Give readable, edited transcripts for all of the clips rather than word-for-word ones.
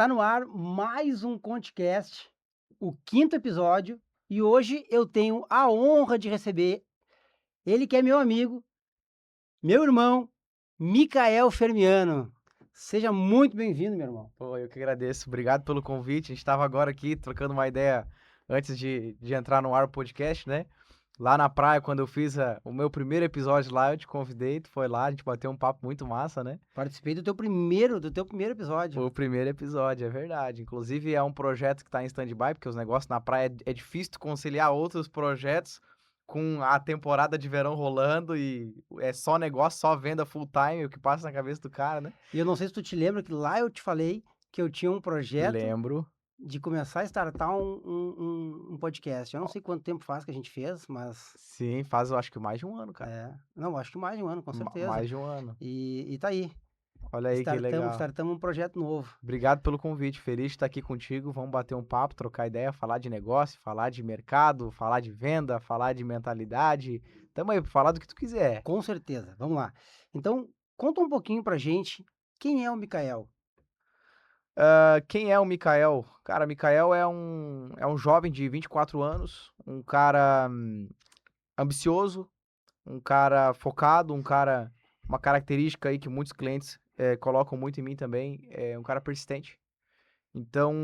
Está no ar mais um ConteCast, o quinto episódio, e hoje eu tenho a honra de receber ele que é meu amigo, meu irmão, Micael Fermiano. Seja muito bem-vindo, meu irmão. Pô, eu que agradeço. Obrigado pelo convite. A gente estava agora aqui trocando uma ideia antes de entrar no ar o podcast, né? Lá na praia, quando eu fiz o meu primeiro episódio lá, eu te convidei, tu foi lá, a gente bateu um papo muito massa, né? Participei do teu primeiro episódio. Foi o primeiro episódio, é verdade. Inclusive, é um projeto que tá em stand-by, porque os negócios na praia é difícil tu conciliar outros projetos com a temporada de verão rolando e é só negócio, só venda full time, o que passa na cabeça do cara, né? E eu não sei se tu te lembra que lá eu te falei que eu tinha um projeto Lembro. de começar a startar um podcast. Eu não sei quanto tempo faz que a gente fez, mas Sim, faz eu acho que mais de um ano, cara. não, acho que mais de um ano, com certeza. Mais de um ano. E tá aí. Olha aí que Startamos, legal. startamos um projeto novo. Obrigado pelo convite, feliz de estar aqui contigo. Vamos bater um papo, trocar ideia, falar de negócio, falar de mercado, falar de venda, falar de mentalidade. Tamo aí pra falar do que tu quiser. Com certeza. Vamos lá. Então, conta um pouquinho pra gente quem é o Micael. Quem é o Mikael? Cara, Mikael é um jovem de 24 anos, um cara ambicioso, um cara focado, uma característica aí que muitos clientes colocam muito em mim também, é um cara persistente. Então,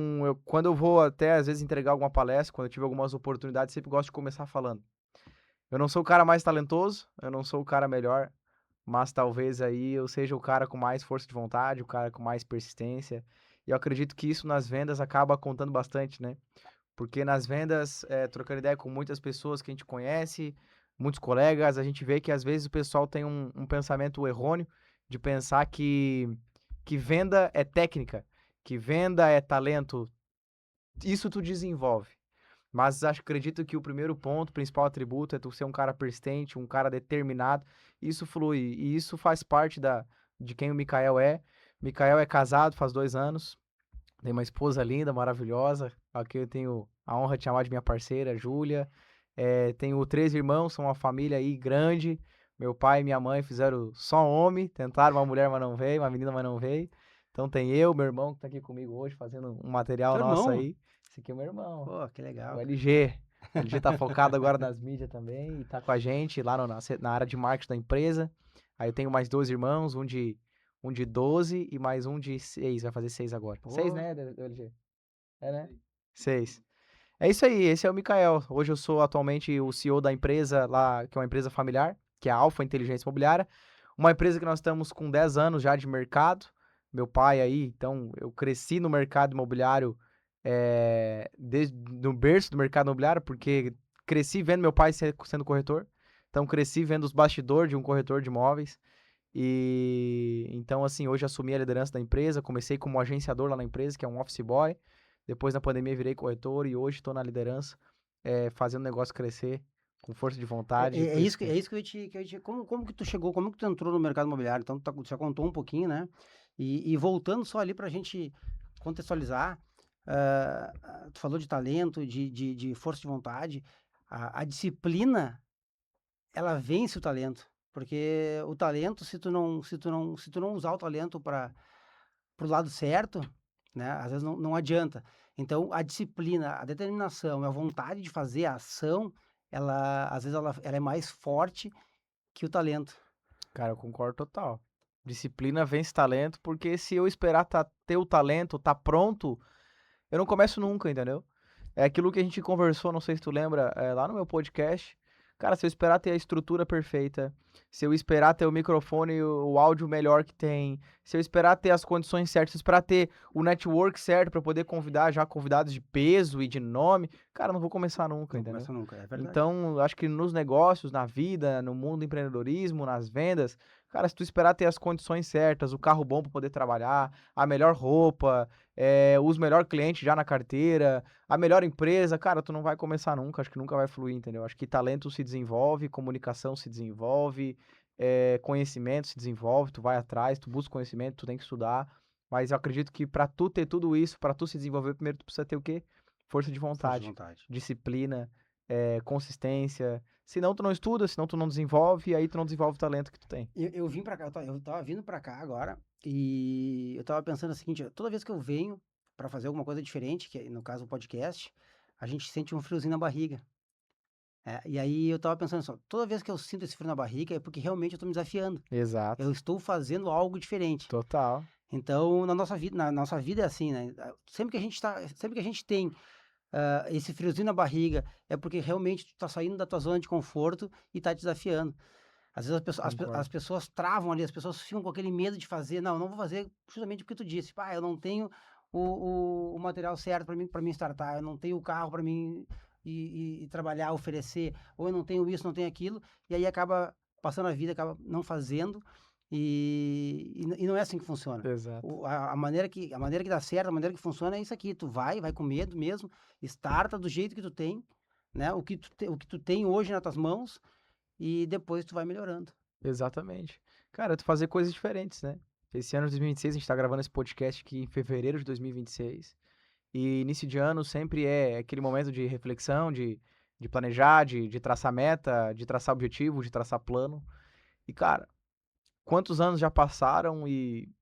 quando eu vou até, às vezes, entregar alguma palestra, quando eu tive algumas oportunidades, sempre gosto de começar falando. Eu não sou o cara mais talentoso, eu não sou o cara melhor, mas talvez aí eu seja o cara com mais força de vontade, o cara com mais persistência. E eu acredito que isso nas vendas acaba contando bastante, né? Porque nas vendas, trocando ideia com muitas pessoas que a gente conhece, muitos colegas, a gente vê que às vezes o pessoal tem um pensamento errôneo de pensar que venda é técnica, que venda é talento. Isso tu desenvolve. Mas acredito que o primeiro ponto, o principal atributo é tu ser um cara persistente, um cara determinado. Isso flui e isso faz parte de quem o Mikael é. Mikael é casado faz 2 anos, tem uma esposa linda, maravilhosa, a quem eu tenho a honra de chamar de minha parceira, Júlia. Tenho 3 irmãos, são uma família aí grande. Meu pai e minha mãe fizeram só homem, tentaram uma mulher, mas não veio, uma menina, mas não veio. Então tem eu, meu irmão que tá aqui comigo hoje fazendo um material Teu nosso irmão? aí. Esse aqui é meu irmão. Pô, que O legal, cara. LG. O LG tá focado agora nas mídias também e tá com a gente lá na área de marketing da empresa. Aí eu tenho mais 2 irmãos, um de 12 e mais um de 6, vai fazer 6 agora. 6, Pô, né, do LG? É, né? 6. É isso aí, esse é o Mikael. Hoje eu sou atualmente o CEO da empresa lá, que é uma empresa familiar, que é a Alfa Inteligência Imobiliária. Uma empresa que nós estamos com 10 anos já de mercado. Meu pai aí, então eu cresci no mercado imobiliário, desde no berço do mercado imobiliário, porque cresci vendo meu pai sendo corretor. Então cresci vendo os bastidores de um corretor de imóveis. E então, assim, hoje assumi a liderança da empresa. Comecei como agenciador lá na empresa, que é um office boy. Depois, na pandemia, virei corretor e hoje estou na liderança, fazendo o negócio crescer com força de vontade e é isso que, é persistência. isso que eu ia te. Como que tu chegou, como que tu entrou no mercado imobiliário? Então, tu já contou um pouquinho, né? E voltando só ali pra gente contextualizar, tu falou de talento, de força de vontade. A disciplina, ela vence o talento. Porque o talento, se tu não usar o talento para pro lado certo, né, às vezes não adianta. Então, a disciplina, a determinação e a vontade de fazer a ação, ela, às vezes, ela é mais forte que o talento. Cara, eu concordo total. Disciplina vence talento, porque se eu esperar ter o talento, tá pronto, eu não começo nunca, entendeu? É aquilo que a gente conversou, não sei se tu lembra, lá no meu podcast. Cara, se eu esperar ter a estrutura perfeita, se eu esperar ter o microfone e o áudio melhor que tem, se eu esperar ter as condições certas, se eu esperar ter o network certo para poder convidar já convidados de peso e de nome, cara, eu não vou começar nunca, Não entendeu? começa nunca, é verdade. Então, eu acho que nos negócios, na vida, no mundo do empreendedorismo, nas vendas, cara, se tu esperar ter as condições certas, o carro bom para poder trabalhar, a melhor roupa, os melhores clientes já na carteira, a melhor empresa, cara, tu não vai começar nunca, acho que nunca vai fluir, entendeu? Acho que talento se desenvolve, comunicação se desenvolve, conhecimento se desenvolve, tu vai atrás, tu busca conhecimento, tu tem que estudar, mas eu acredito que para tu ter tudo isso, para tu se desenvolver, primeiro tu precisa ter o quê? Força de Força de vontade, vontade. disciplina, consistência. Senão tu não estuda, senão tu não desenvolve, e aí tu não desenvolve o talento que tu tem. Eu vim pra cá, eu tava vindo pra cá agora e eu tava pensando o seguinte, ó, toda vez que eu venho, para fazer alguma coisa diferente, que no caso o podcast, a gente sente um friozinho na barriga. E aí eu estava pensando só, toda vez que eu sinto esse frio na barriga é porque realmente eu estou me desafiando. Exato. Eu estou fazendo algo diferente. Total. Então, na nossa vida é assim, né? Sempre que a gente tem esse friozinho na barriga, é porque realmente tu tá saindo da tua zona de conforto e tá te desafiando. Às vezes as Concordo. pessoas travam ali, as pessoas ficam com aquele medo de fazer, não, não vou fazer justamente porque tu disse, pá, eu não tenho o material certo para mim startar, eu não tenho o carro para mim e trabalhar, oferecer, ou eu não tenho isso, não tenho aquilo, e aí acaba passando a vida, acaba não fazendo, e não é assim que funciona. Exato. A maneira que dá certo, a maneira que funciona é isso aqui, tu vai com medo mesmo, starta do jeito que tu tem, né? O que tu tem hoje nas tuas mãos, e depois tu vai melhorando. Exatamente. Cara, tu fazer coisas diferentes, né? Esse ano de 2026, a gente tá gravando esse podcast aqui em fevereiro de 2026. E início de ano sempre é aquele momento de reflexão, de planejar, de traçar meta, de traçar objetivo, de traçar plano. E, cara, quantos anos já passaram e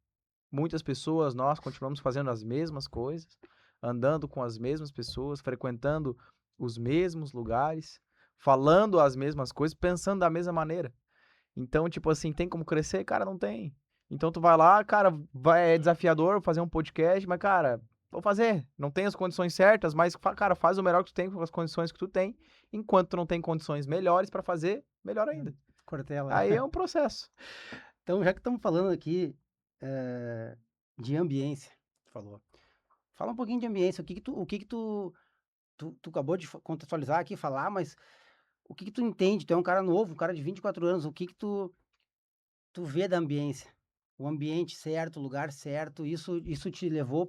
muitas pessoas, nós continuamos fazendo as mesmas coisas, andando com as mesmas pessoas, frequentando os mesmos lugares, falando as mesmas coisas, pensando da mesma maneira. Então, tipo assim, tem como crescer? Cara, não tem. Então tu vai lá, cara, é desafiador fazer um podcast, mas, cara, vou fazer. Não tem as condições certas, mas, cara, faz o melhor que tu tem com as condições que tu tem. Enquanto tu não tem condições melhores pra fazer, melhor É, ainda. Cortella. Aí é um processo. Então, já que estamos falando aqui de ambiência, tu falou. Fala um pouquinho de ambiência. O que que tu acabou de contextualizar aqui, falar, mas o que que tu entende? Tu é um cara novo, um cara de 24 anos. O que que tu vê da ambiência? O ambiente certo, o lugar certo. Isso te levou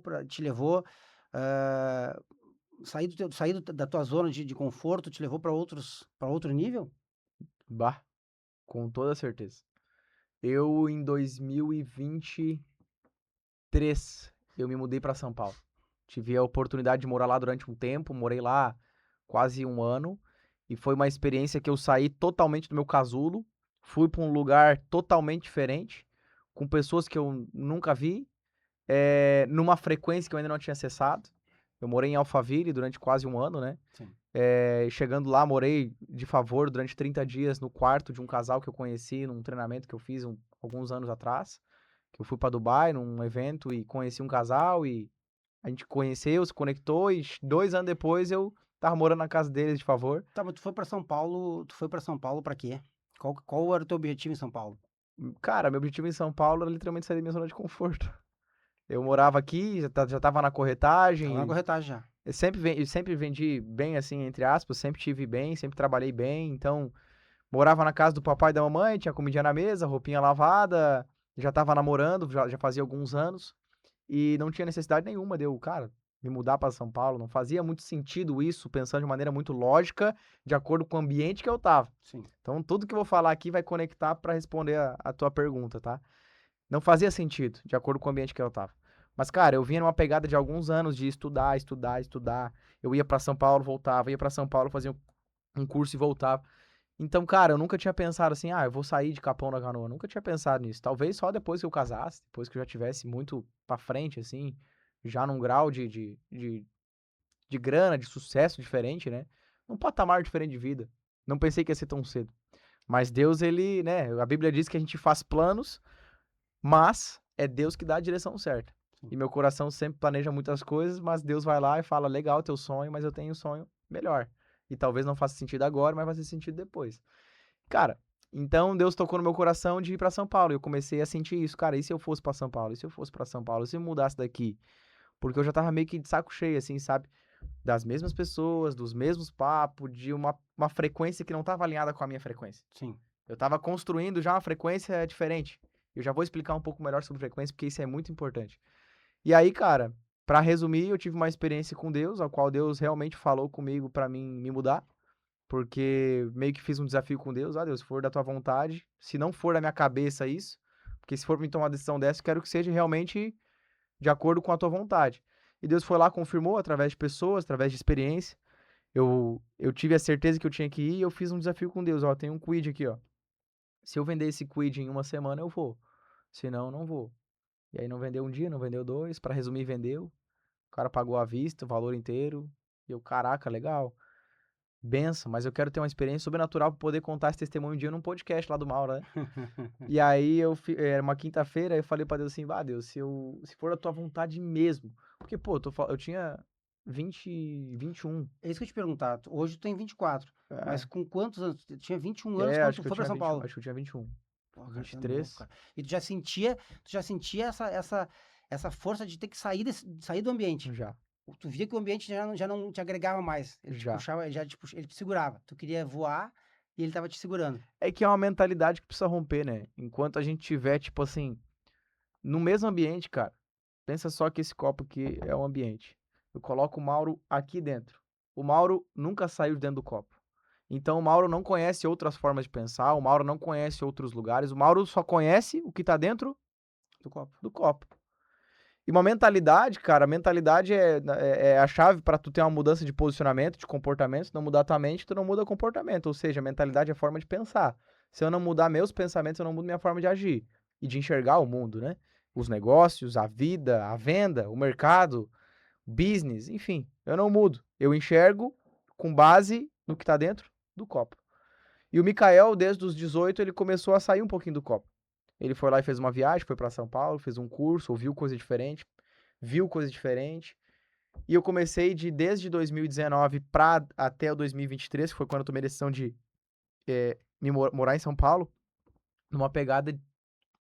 ah, sair da tua zona de conforto, te levou para outro nível? Bah, com toda certeza. Eu, em 2023, eu me mudei pra São Paulo. Tive a oportunidade de morar lá durante um tempo, morei lá quase um ano, e foi uma experiência que eu saí totalmente do meu casulo, fui para um lugar totalmente diferente, com pessoas que eu nunca vi, numa frequência que eu ainda não tinha acessado. Eu morei em Alphaville durante quase um ano, né? Sim. Chegando lá, morei de favor durante 30 dias no quarto de um casal que eu conheci num treinamento que eu fiz alguns anos atrás, que eu fui para Dubai num evento e conheci um casal e a gente conheceu, se conectou e 2 anos depois eu tava morando na casa deles de favor. Tá, mas tu foi para São Paulo para quê? Qual era o teu objetivo em São Paulo? Cara, meu objetivo em São Paulo era literalmente sair da minha zona de conforto. Eu morava aqui, já tava na Tava na corretagem, corretagem já. eu sempre vendi bem, assim, entre aspas, sempre tive bem, sempre trabalhei bem, então morava na casa do papai e da mamãe, tinha comidinha na mesa, roupinha lavada, já tava namorando, já fazia alguns anos, e não tinha necessidade nenhuma de eu, cara, me mudar para São Paulo. Não fazia muito sentido isso, pensando de maneira muito lógica, de acordo com o ambiente que eu tava. Sim. Então, tudo que eu vou falar aqui vai conectar para responder a tua pergunta, tá? Não fazia sentido, de acordo com o ambiente que eu tava. Mas, cara, eu vinha numa pegada de alguns anos de estudar, estudar, estudar. Eu ia para São Paulo, voltava, ia para São Paulo, fazia um curso e voltava. Então, cara, eu nunca tinha pensado assim, eu vou sair de Capão da Canoa. Nunca tinha pensado nisso. Talvez só depois que eu casasse, depois que eu já tivesse muito pra frente, assim, já num grau de grana, de sucesso diferente, né? Num patamar diferente de vida. Não pensei que ia ser tão cedo. Mas Deus, ele, né? A Bíblia diz que a gente faz planos, mas é Deus que dá a direção certa. E Sim. meu coração sempre planeja muitas coisas, mas Deus vai lá e fala: legal teu sonho, mas eu tenho um sonho melhor. E talvez não faça sentido agora, mas vai fazer sentido depois. Cara, então Deus tocou no meu coração de ir pra São Paulo. E eu comecei a sentir isso, cara. E se eu fosse pra São Paulo? E se eu fosse pra São Paulo? E se eu mudasse daqui? Porque eu já tava meio que de saco cheio, assim, sabe? Das mesmas pessoas, dos mesmos papos, de uma frequência que não tava alinhada com a minha frequência. Sim. Eu tava construindo já uma frequência diferente. Eu já vou explicar um pouco melhor sobre frequência, porque isso é muito importante. E aí, cara, pra resumir, eu tive uma experiência com Deus, a qual Deus realmente falou comigo pra mim me mudar. Porque meio que fiz um desafio com Deus. Deus, se for da tua vontade, se não for da minha cabeça isso, porque se for pra me tomar uma decisão dessa, eu quero que seja realmente de acordo com a tua vontade. E Deus foi lá, confirmou através de pessoas, através de experiência. Eu tive a certeza que eu tinha que ir e eu fiz um desafio com Deus. Tem um quid aqui, ó. Se eu vender esse quid em uma semana, eu vou. Se não, não vou. E aí não vendeu um dia, não vendeu dois. Pra resumir, vendeu. cara pagou à vista, o valor inteiro. E eu, caraca, legal. Benção, mas eu quero ter uma experiência sobrenatural pra poder contar esse testemunho um dia num podcast lá do Mauro, né? E aí era uma quinta-feira, eu falei pra Deus assim, Deus, se for a tua vontade mesmo. Porque, pô, eu tinha 21. É isso que eu te perguntar. Hoje tu tem 24. Mas É, com quantos anos? Tu tinha 21 anos quando acho tu que eu foi pra tinha São 21. Paulo. Acho que eu tinha 21. Pô, cara, tu é novo, 23. cara. E tu já sentia essa força de ter que sair do ambiente. Já. Tu via que o ambiente já não te agregava mais. Ele te Já. puxava, ele te segurava. Tu queria voar e ele tava te segurando. É que é uma mentalidade que precisa romper, né? Enquanto a gente tiver, tipo assim, no mesmo ambiente, cara. Pensa só que esse copo aqui é um ambiente. Eu coloco o Mauro aqui dentro. O Mauro nunca saiu de dentro do copo. Então o Mauro não conhece outras formas de pensar, o Mauro não conhece outros lugares, o Mauro só conhece o que tá dentro Do copo. do copo. E uma mentalidade, cara, a mentalidade é a chave pra tu ter uma mudança de posicionamento, de comportamento. Se não mudar tua mente, tu não muda comportamento. Ou seja, a mentalidade é a forma de pensar. Se eu não mudar meus pensamentos, eu não mudo minha forma de agir e de enxergar o mundo, né? Os negócios, a vida, a venda, o mercado, business, enfim, eu não mudo. Eu enxergo com base no que tá dentro do copo. E o Mikael, desde os 18, ele começou a sair um pouquinho do copo. Ele foi lá e fez uma viagem, foi para São Paulo, fez um curso, ouviu coisa diferente, viu coisa diferente. E eu comecei desde 2019 até o 2023, que foi quando eu tomei a decisão de morar em São Paulo, numa pegada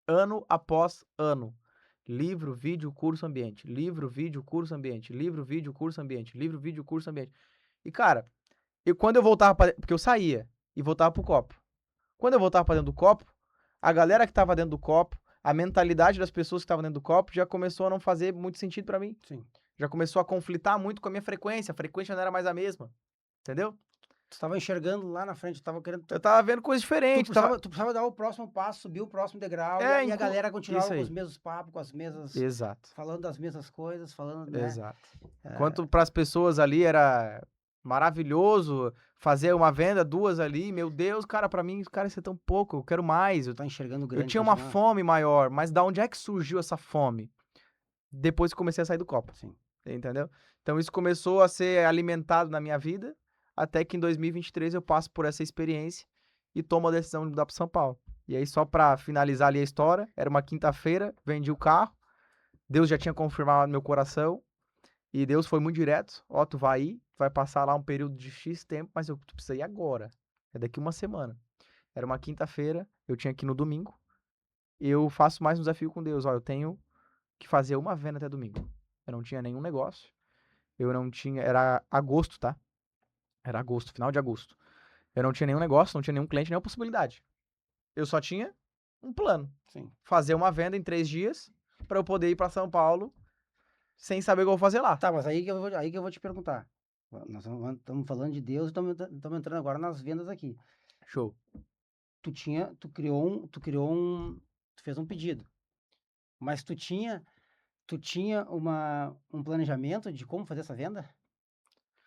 ano após ano. Livro, vídeo, curso, ambiente. Livro, vídeo, curso, ambiente. Livro, vídeo, curso, ambiente. Livro, vídeo, curso, ambiente. E, cara, quando eu voltava porque eu saía e voltava pro copo. Quando eu voltava pra dentro do copo, a galera que tava dentro do copo, a mentalidade das pessoas que estavam dentro do copo já começou a não fazer muito sentido pra mim. Sim. Já começou a conflitar muito com a minha frequência. A frequência não era mais a mesma. Entendeu? Tu tava enxergando lá na frente, tu tava querendo. Eu tava vendo coisa Tu diferente. precisava dar o próximo passo, subir o próximo degrau, e a galera continuava Isso com os aí. mesmos papos, com as mesmas. Exato. Falando das mesmas coisas, falando, né? Exato. Enquanto para as pessoas ali era maravilhoso fazer uma venda, 2 ali, meu Deus, cara, pra mim, cara, isso é tão pouco, eu quero mais. Tá enxergando Eu grande. tinha uma continua. fome maior, mas da onde é que surgiu essa fome? Depois que comecei a sair do copo, Sim. entendeu? Então isso começou a ser alimentado na minha vida, até que em 2023 eu passo por essa experiência e tomo a decisão de mudar para São Paulo. E aí, só pra finalizar ali a história, era uma quinta-feira, vendi o carro, Deus já tinha confirmado no meu coração, e Deus foi muito direto. Ó, tu vai ir, vai passar lá um período de X tempo, mas tu precisa ir agora. É daqui uma semana. Era uma quinta-feira, eu tinha que ir no domingo. Eu faço mais um desafio com Deus. Ó, eu tenho que fazer uma venda até domingo. Eu não tinha nenhum negócio. Eu não tinha. Era agosto, tá? Era agosto, final de agosto. Eu não tinha nenhum negócio, não tinha nenhum cliente, nenhuma possibilidade. Eu só tinha um plano. Sim. Fazer uma venda em 3 dias pra eu poder ir pra São Paulo sem saber o que eu vou fazer lá. Tá, mas aí que eu vou te perguntar. Nós estamos falando de Deus e estamos entrando agora nas vendas aqui. Show. Tu fez um pedido. Mas tu tinha um planejamento de como fazer essa venda?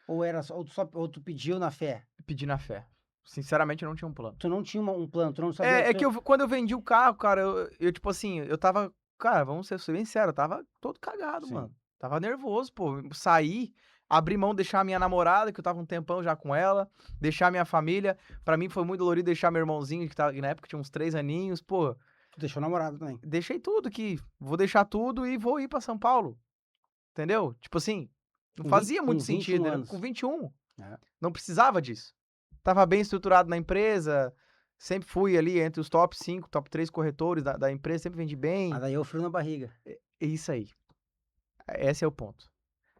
Ou tu pediu na fé? Pedi na fé. Sinceramente, eu não tinha um plano. Tu não tinha um plano, tu não sabia. Quando eu vendi o carro, cara, eu tipo assim, eu tava. Cara, vamos ser bem sério, eu tava todo cagado, Sim. mano. Tava nervoso, pô. Sair, abrir mão, deixar a minha namorada, que eu tava um tempão já com ela, deixar minha família. Pra mim foi muito dolorido deixar meu irmãozinho, que na época tinha uns 3 aninhos, pô. Tu deixou namorado também. Deixei tudo aqui. Vou deixar tudo e vou ir pra São Paulo. Entendeu? Tipo assim, não fazia muito sentido. 21 anos. Com 21. É. Não precisava disso. Tava bem estruturado na empresa, sempre fui ali entre os top 5, top 3 corretores da empresa, sempre vendi bem. Mas aí eu frio na barriga. É isso aí. Esse é o ponto.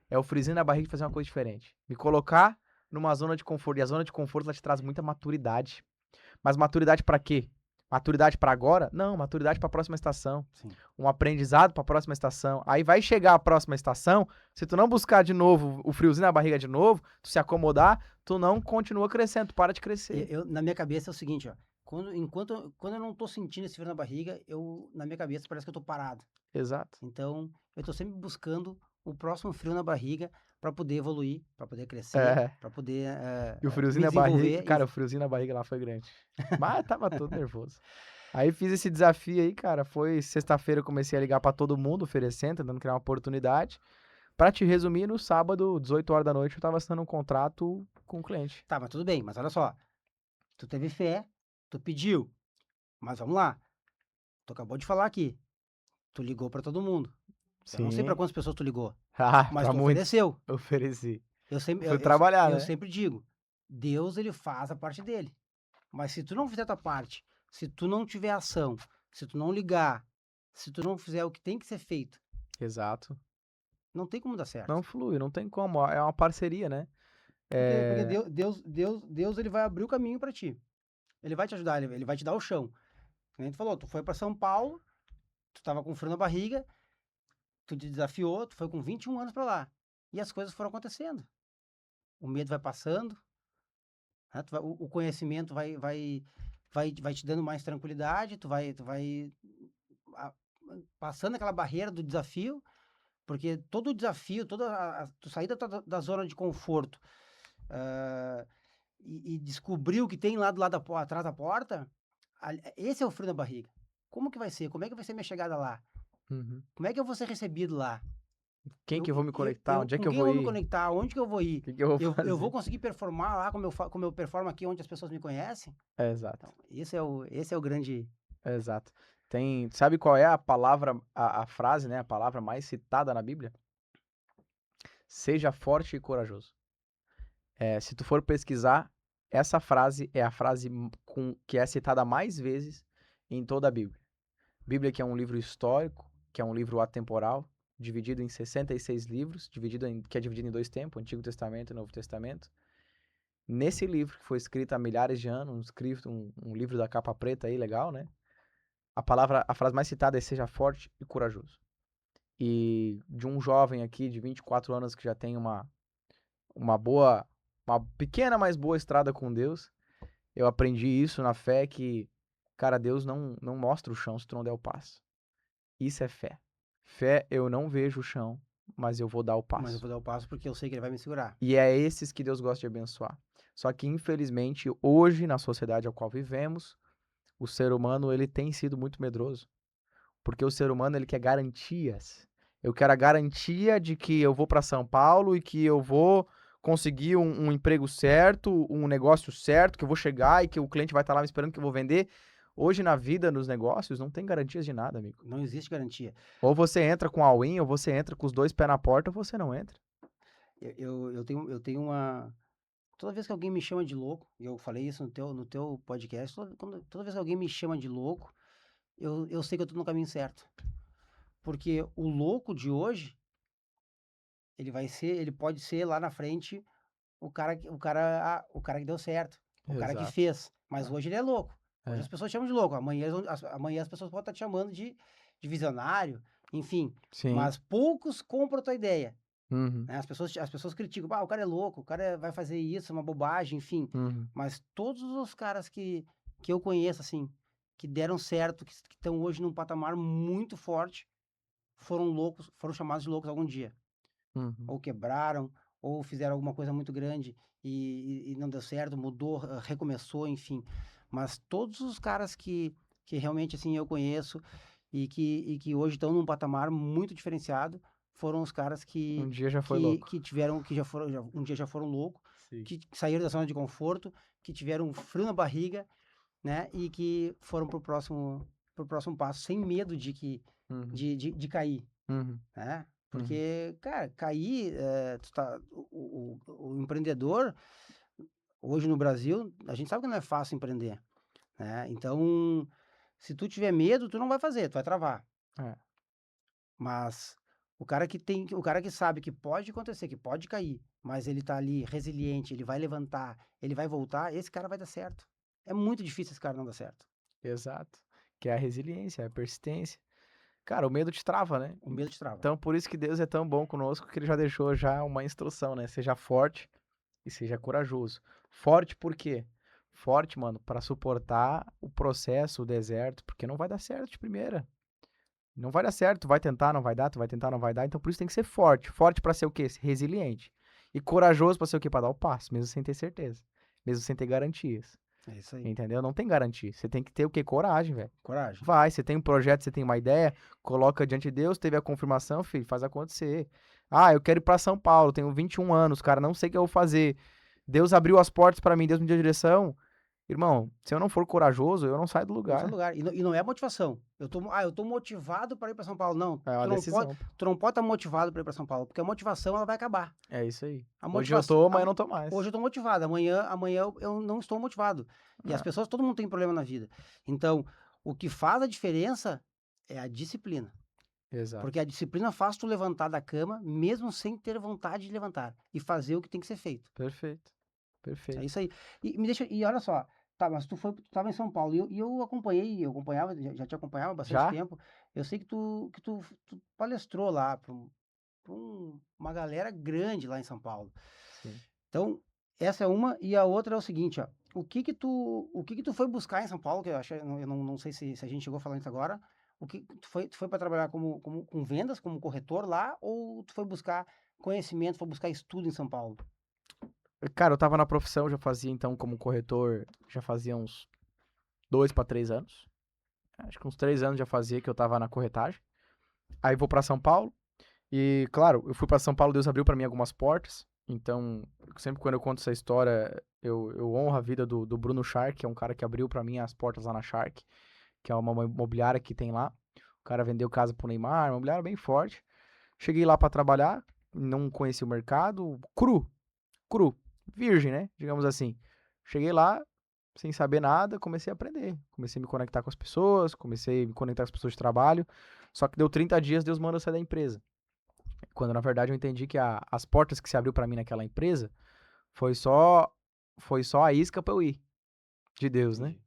É o frisinho na barriga de fazer uma coisa diferente. Me colocar numa zona de conforto. E a zona de conforto, ela te traz muita maturidade. Mas maturidade pra quê? Maturidade pra agora? Não, maturidade pra próxima estação. Sim. Um aprendizado pra próxima estação. Aí vai chegar a próxima estação, se tu não buscar de novo o friozinho na barriga de novo, tu se acomodar, tu não continua crescendo, tu para de crescer. Na minha cabeça é o seguinte, ó. Quando eu não tô sentindo esse frio na barriga, na minha cabeça parece que eu tô parado. Exato. Então, eu tô sempre buscando o próximo frio na barriga pra poder evoluir, pra poder crescer, É. pra poder E o friozinho me na barriga, desenvolver. cara, o friozinho na barriga lá foi grande. Mas tava todo nervoso. Aí fiz esse desafio aí, cara, foi sexta-feira eu comecei a ligar pra todo mundo, oferecendo, tentando criar uma oportunidade. Pra te resumir, no sábado, 18 horas da noite, eu tava assinando um contrato com o cliente. Tá, mas tudo bem, mas olha só. Tu teve fé, tu pediu. Mas vamos lá. Tu acabou de falar aqui. Tu ligou pra todo mundo. Eu não sei pra Sim. quantas pessoas tu ligou, Ah, mas pra tu muitos. ofereceu. Eu ofereci. Eu sempre, Fui trabalhar, eu né? sempre digo, Deus ele faz a parte dele. Mas se tu não fizer a tua parte, se tu não tiver ação, se tu não ligar, se tu não fizer o que tem que ser feito, Exato. não tem como dar certo. Não flui, não tem como. É uma parceria, né? Porque É... Deus ele vai abrir o caminho pra ti. Ele vai te ajudar, ele vai te dar o chão. Que nem tu falou, tu foi pra São Paulo, tu tava com frio na barriga, tu te desafiou, tu foi com 21 anos pra lá. E as coisas foram acontecendo. O medo vai passando, né? O conhecimento vai te dando mais tranquilidade, tu vai a- passando aquela barreira do desafio, porque todo o desafio, tu sair da zona de conforto e descobrir o que tem lá do lado atrás da porta, esse é o frio na barriga. Como que vai ser? Como é que vai ser minha chegada lá? Uhum. Como é que eu vou ser recebido lá? Quem que eu vou me conectar? Onde é que Com eu quem eu vou vou me ir? conectar? Onde que eu vou O ir? que que eu vou Eu vou fazer? conseguir performar lá como eu performo aqui onde as pessoas me conhecem? É, exato. Então, esse é o grande. É, exato. Tem, sabe qual é a palavra, a frase, né? A palavra mais citada na Bíblia? Seja forte e corajoso. Se tu for pesquisar, essa frase é a frase que é citada mais vezes em toda a Bíblia. Bíblia que é um livro histórico, que é um livro atemporal, dividido em 66 livros, que é dividido em dois tempos, Antigo Testamento e Novo Testamento. Nesse livro, que foi escrito há milhares de anos, um livro da capa preta aí, legal, né? A frase mais citada é seja forte e corajoso. E de um jovem aqui de 24 anos que já tem uma boa, uma pequena, mas boa estrada com Deus, eu aprendi isso na fé que, cara, Deus não mostra o chão se tu não der o passo. Isso é fé. Fé, eu não vejo o chão, mas eu vou dar o Mas eu passo. vou dar o passo porque eu sei que ele vai me segurar. E é esses que Deus gosta de abençoar. Só que, infelizmente, hoje, na sociedade a qual vivemos, o ser humano ele tem sido muito medroso. Porque o ser humano ele quer garantias. Eu quero a garantia de que eu vou para São Paulo e que eu vou conseguir um emprego certo, um negócio certo, que eu vou chegar e que o cliente vai estar lá me esperando que eu vou vender. Hoje na vida, nos negócios, não tem garantias de nada, amigo. Não existe garantia. Ou você entra com all-in, ou você entra com os dois pés na porta, ou você não entra. Eu tenho uma. Toda vez que alguém me chama de louco, e eu falei isso no teu podcast, toda vez que alguém me chama de louco, eu sei que eu tô no caminho certo. Porque o louco de hoje, ele pode ser lá na frente o cara que deu certo, o cara que Exato. fez. Mas É. hoje ele é louco. Hoje as É. pessoas chamam de louco. Amanhã as pessoas podem estar te chamando de visionário, enfim. Sim. Mas poucos compram a tua ideia. Uhum. Né? As pessoas criticam, o cara é louco, vai fazer isso, é uma bobagem, enfim. Uhum. Mas todos os caras que eu conheço, assim, que deram certo, que estão hoje num patamar muito forte, foram loucos, foram chamados de loucos algum dia. Uhum. Ou quebraram, ou fizeram alguma coisa muito grande e não deu certo, mudou, recomeçou, enfim. Mas todos os caras que realmente, assim, eu conheço e que hoje estão num patamar muito diferenciado, foram os caras Um dia já foi louco. que tiveram, que já foram, um dia já foram loucos, Sim. que saíram da zona de conforto, que tiveram um frio na barriga, né? E que foram pro próximo passo, sem medo Uhum. de cair, Uhum. né? Uhum. Porque, cara, cair, o empreendedor, hoje no Brasil, a gente sabe que não é fácil empreender, né? Então, se tu tiver medo, tu não vai fazer, tu vai travar. É. Mas o cara que sabe que pode acontecer, que pode cair, mas ele tá ali resiliente, ele vai levantar, ele vai voltar, esse cara vai dar certo. É muito difícil esse cara não dar certo. Exato. Que é a resiliência, a persistência. Cara, o medo te trava, né? O medo te trava. Então, por isso que Deus é tão bom conosco, que ele já deixou já uma instrução, né? Seja forte e seja corajoso. Forte por quê? Forte, mano, para suportar o processo, o deserto, porque não vai dar certo de primeira. Não vai dar certo, tu vai tentar, não vai dar, tu vai tentar, não vai dar. Então, por isso tem que ser forte. Forte para ser o quê? Resiliente. E corajoso para ser o quê? Para dar o passo, mesmo sem ter certeza, mesmo sem ter garantias. É isso aí. Entendeu? Não tem garantia. Você tem que ter o quê? Coragem, velho. Coragem. Vai, você tem um projeto, você tem uma ideia, coloca diante de Deus, teve a confirmação, filho, faz acontecer. Ah, eu quero ir pra São Paulo, tenho 21 anos, cara, não sei o que eu vou fazer. Deus abriu as portas pra mim, Deus me deu direção. Irmão, se eu não for corajoso, eu não saio do Não sai do lugar. lugar. E não é motivação. Eu tô motivado para ir para São Paulo. Não, É uma decisão, pô. tu não pode estar motivado para ir para São Paulo, porque a motivação ela vai acabar. É isso aí. A Hoje eu motivação, tô, amanhã eu não tô mais. hoje eu tô motivado, amanhã eu não estou motivado. E as Ah, pessoas, todo mundo tem problema na vida. Então, o que faz a diferença é a disciplina. exato. Porque a disciplina faz tu levantar da cama, mesmo sem ter vontade de levantar. E fazer o que tem que ser feito. Perfeito. É Perfeito. isso aí. E me deixa, e olha só, tá, mas tu tava em São Paulo, e eu acompanhei, eu acompanhava, já te acompanhava há bastante Já? tempo. Eu sei que tu palestrou lá para uma galera grande lá em São Paulo. Sim. Então, essa é uma, e a outra é o seguinte, ó. O que que tu foi buscar em São Paulo, que eu não sei se a gente chegou a falar isso agora. Tu foi para trabalhar com vendas, como corretor lá, ou tu foi buscar conhecimento, foi buscar estudo em São Paulo? Cara, eu tava na profissão, já fazia então como corretor, já fazia uns 2 para 3 anos. Acho que uns 3 anos já fazia que eu tava na corretagem. Aí vou pra São Paulo. E, claro, eu fui pra São Paulo, Deus abriu pra mim algumas portas. Então, sempre quando eu conto essa história, eu honro a vida do Bruno Shark, que é um cara que abriu pra mim as portas lá na Shark, que é uma imobiliária que tem lá. O cara vendeu casa pro Neymar, uma imobiliária bem forte. Cheguei lá pra trabalhar, não conheci o mercado, cru, virgem, né? Digamos assim. Cheguei lá, sem saber nada, comecei a aprender. Comecei a me conectar com as pessoas, comecei a me conectar com as pessoas de trabalho. Só que deu 30 dias, Deus manda eu sair da empresa. Quando na verdade eu entendi que as portas que se abriu pra mim naquela empresa foi só foi só a isca pra eu ir de Deus, né? Entendi.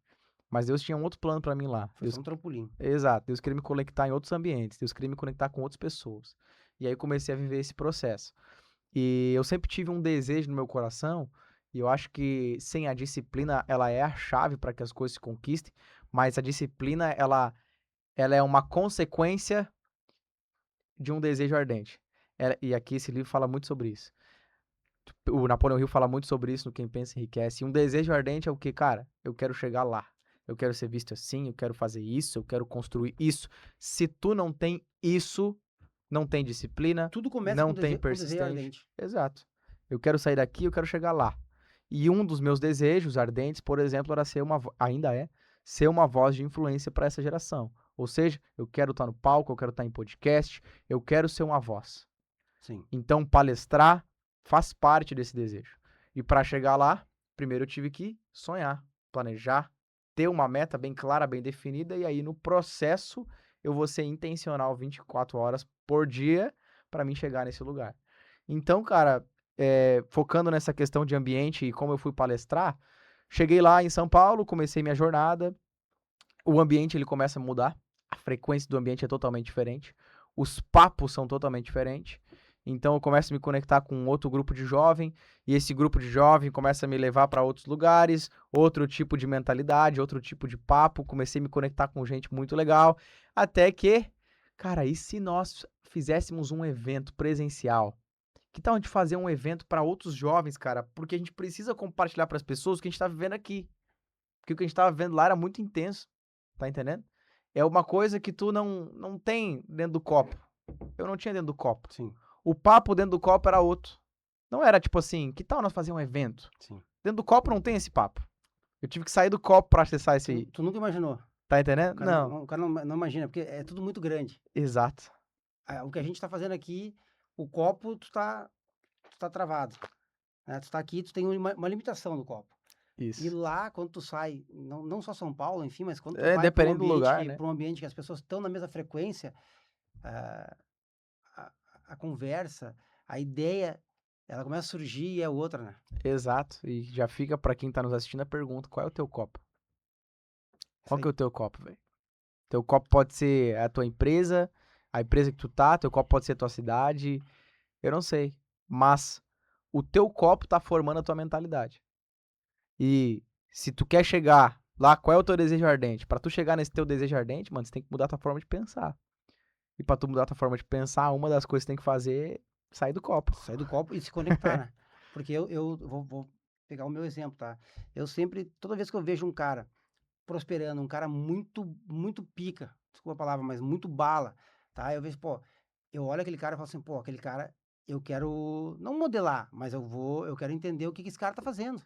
Mas Deus tinha um outro plano pra mim lá. Foi Deus, só um trampolim. exato, Deus queria me conectar em outros ambientes, Deus queria me conectar com outras pessoas. E aí eu comecei a viver esse processo. E eu sempre tive um desejo no meu coração, e eu acho que sem a disciplina ela é a chave para que as coisas se conquistem, mas a disciplina ela é uma consequência de um desejo ardente. E aqui esse livro fala muito sobre isso. O Napoleão Hill fala muito sobre isso no Quem Pensa Enriquece. E um desejo ardente é o que, cara? Eu quero chegar lá. Eu quero ser visto assim, eu quero fazer isso, eu quero construir isso. Se tu não tem isso, não tem disciplina, Tudo começa não tem com desejo persistência. ardente. Exato. Eu quero sair daqui, eu quero chegar lá. E um dos meus desejos ardentes, por exemplo, era ser ainda é, ser uma voz de influência para essa geração. Ou seja, eu quero estar no palco, eu quero estar em podcast, eu quero ser uma voz. Sim. Então, palestrar faz parte desse desejo. E para chegar lá, primeiro eu tive que sonhar, planejar, ter uma meta bem clara, bem definida, e aí no processo eu vou ser intencional 24 horas por dia para mim chegar nesse lugar. Então, cara, focando nessa questão de ambiente e como eu fui palestrar, cheguei lá em São Paulo, comecei minha jornada, o ambiente ele começa a mudar, a frequência do ambiente é totalmente diferente, os papos são totalmente diferentes. Então eu começo a me conectar com outro grupo de jovem, e esse grupo de jovem começa a me levar para outros lugares, outro tipo de mentalidade, outro tipo de papo, comecei a me conectar com gente muito legal, até que, cara, e se nós fizéssemos um evento presencial? Que tal a gente fazer um evento para outros jovens, cara? Porque a gente precisa compartilhar para as pessoas o que a gente tá vivendo aqui. Porque o que a gente tava vendo lá era muito intenso, tá entendendo? É uma coisa que tu não tem dentro do copo. Eu não tinha dentro do copo. Sim, O papo dentro do copo era outro. Não era tipo assim, que tal nós fazer um evento? sim. Dentro do copo não tem esse papo. Eu tive que sair do copo pra acessar esse Tu, aí. tu nunca imaginou. Tá O entendendo? cara, Não. não, o cara não imagina, porque é tudo muito grande. Exato. O que a gente tá fazendo aqui, o copo, tu tá travado. Né? Tu tá aqui, tu tem uma limitação no copo. E Isso. lá, quando tu sai, não só São Paulo, enfim, mas quando tu É, vai para um dependendo do ambiente lugar, que, né? pra um ambiente que as pessoas estão na mesma frequência, ah, a, a conversa, a ideia, ela começa a surgir e é outra, né? Exato. E já fica pra quem tá nos assistindo a pergunta, qual é o teu copo? Isso Qual que é aí. o teu copo, velho? Teu copo pode ser a tua empresa, a empresa que tu tá, teu copo pode ser a tua cidade, eu não sei. Mas o teu copo tá formando a tua mentalidade. E se tu quer chegar lá, qual é o teu desejo ardente? Pra tu chegar nesse teu desejo ardente, mano, você tem que mudar a tua forma de pensar. E pra tu mudar a tua forma de pensar, uma das coisas que você tem que fazer é sair do copo. Sair do copo e se conectar, né? Porque eu vou pegar o meu exemplo, tá? Eu sempre, toda vez que eu vejo um cara prosperando, um cara muito, muito pica, desculpa a palavra, mas muito bala, tá? Eu vejo, pô, eu olho aquele cara e falo assim, pô, aquele cara, eu quero, não modelar, mas eu quero entender o que esse cara tá fazendo.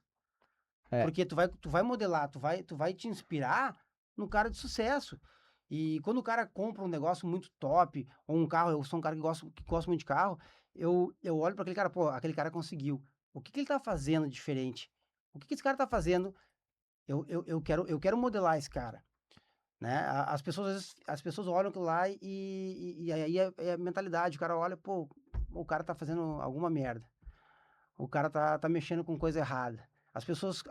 É. Porque tu vai modelar, tu vai te inspirar num cara de sucesso. E quando o cara compra um negócio muito top, ou um carro, eu sou um cara que gosta muito de carro, eu olho para aquele cara, pô, aquele cara conseguiu. O que ele tá fazendo diferente? O que esse cara tá fazendo? Eu quero modelar esse cara, né? As pessoas olham aquilo lá e aí é a mentalidade. O cara olha, pô, o cara tá fazendo alguma merda. O cara tá mexendo com coisa errada. As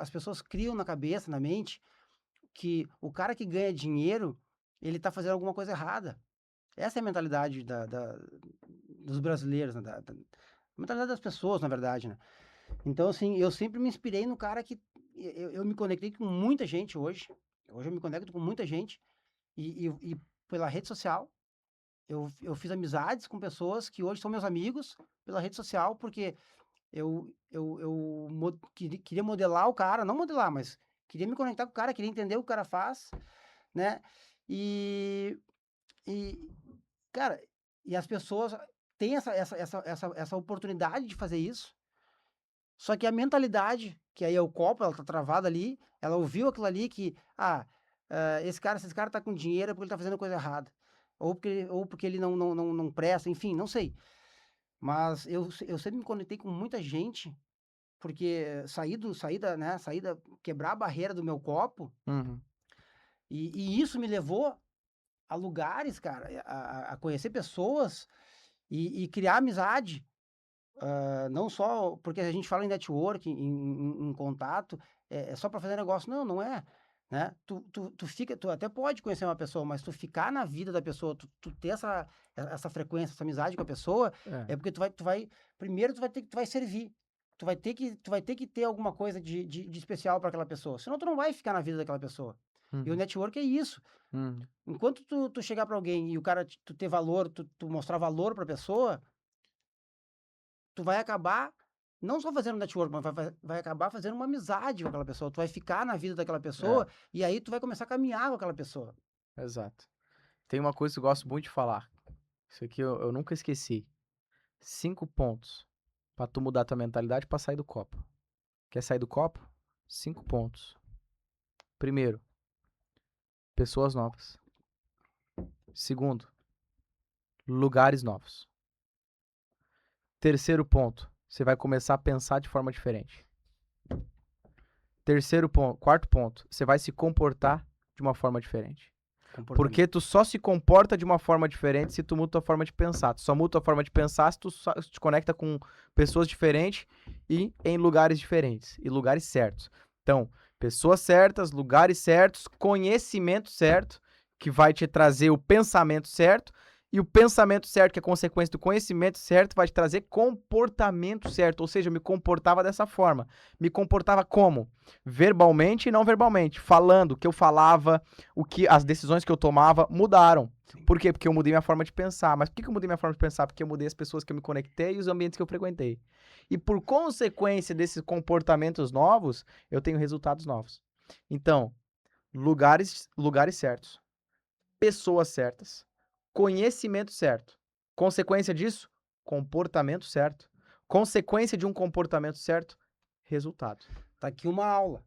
pessoas criam na cabeça, na mente, que o cara que ganha dinheiro, ele tá fazendo alguma coisa errada. Essa é a mentalidade dos brasileiros, né? A mentalidade das pessoas, na verdade, né? Então, assim, eu sempre me inspirei no cara que... Eu me conectei com muita gente hoje. Hoje eu me conecto com muita gente. E pela rede social, eu fiz amizades com pessoas que hoje são meus amigos pela rede social, porque queria modelar o cara, não modelar, mas queria me conectar com o cara, queria entender o que o cara faz, né? E, e cara, e as pessoas têm essa oportunidade de fazer isso, só que a mentalidade, que aí é o copo, ela tá travada ali, ela ouviu aquilo ali que, se esse cara tá com dinheiro é porque ele tá fazendo coisa errada, ou porque ele não presta, enfim, não sei. Mas eu sempre me conectei com muita gente porque saída, quebrar a barreira do meu copo, Uhum. e isso me levou a lugares, cara, a conhecer pessoas e criar amizade. Não só porque a gente fala em network, em contato, é só para fazer negócio. Não, não é. Né? Tu até pode conhecer uma pessoa, mas tu ficar na vida da pessoa, tu ter essa frequência, essa amizade com a pessoa, É. é porque primeiro tu vai servir. Tu vai ter que ter alguma coisa de especial para aquela pessoa. Senão tu não vai ficar na vida daquela pessoa. E o Uhum. network é isso. Uhum. Enquanto tu chegar para alguém e o cara, tu ter valor, tu mostrar valor para a pessoa, tu vai acabar não só fazendo network, mas vai acabar fazendo uma amizade com aquela pessoa. Tu vai ficar na vida daquela É, pessoa e aí tu vai começar a caminhar com aquela pessoa. exato. Tem uma coisa que eu gosto muito de falar. Isso aqui eu nunca esqueci. 5 pontos pra tu mudar tua mentalidade pra sair do copo. Quer sair do copo? 5 pontos. Primeiro, pessoas novas. Segundo, lugares novos. Terceiro ponto, você vai começar a pensar de forma diferente. Terceiro ponto, quarto ponto, você vai se comportar de uma forma diferente. Comportamento. Porque tu só se comporta de uma forma diferente se tu muda tua forma de pensar. Tu só muda tua forma de pensar se tu só te conecta com pessoas diferentes e em lugares diferentes. E lugares certos. Então, pessoas certas, lugares certos, conhecimento certo, que vai te trazer o pensamento certo. E o pensamento certo, que é consequência do conhecimento certo, vai te trazer comportamento certo. Ou seja, eu me comportava dessa forma. Me comportava como? Verbalmente e não verbalmente. Falando o que eu falava, as decisões que eu tomava mudaram. Sim. Por quê? Porque eu mudei minha forma de pensar. Mas por que eu mudei minha forma de pensar? Porque eu mudei as pessoas que eu me conectei e os ambientes que eu frequentei. E por consequência desses comportamentos novos, eu tenho resultados novos. Então, lugares certos, pessoas certas, conhecimento certo. Consequência disso, comportamento certo. Consequência de um comportamento certo, resultado. Tá aqui uma aula.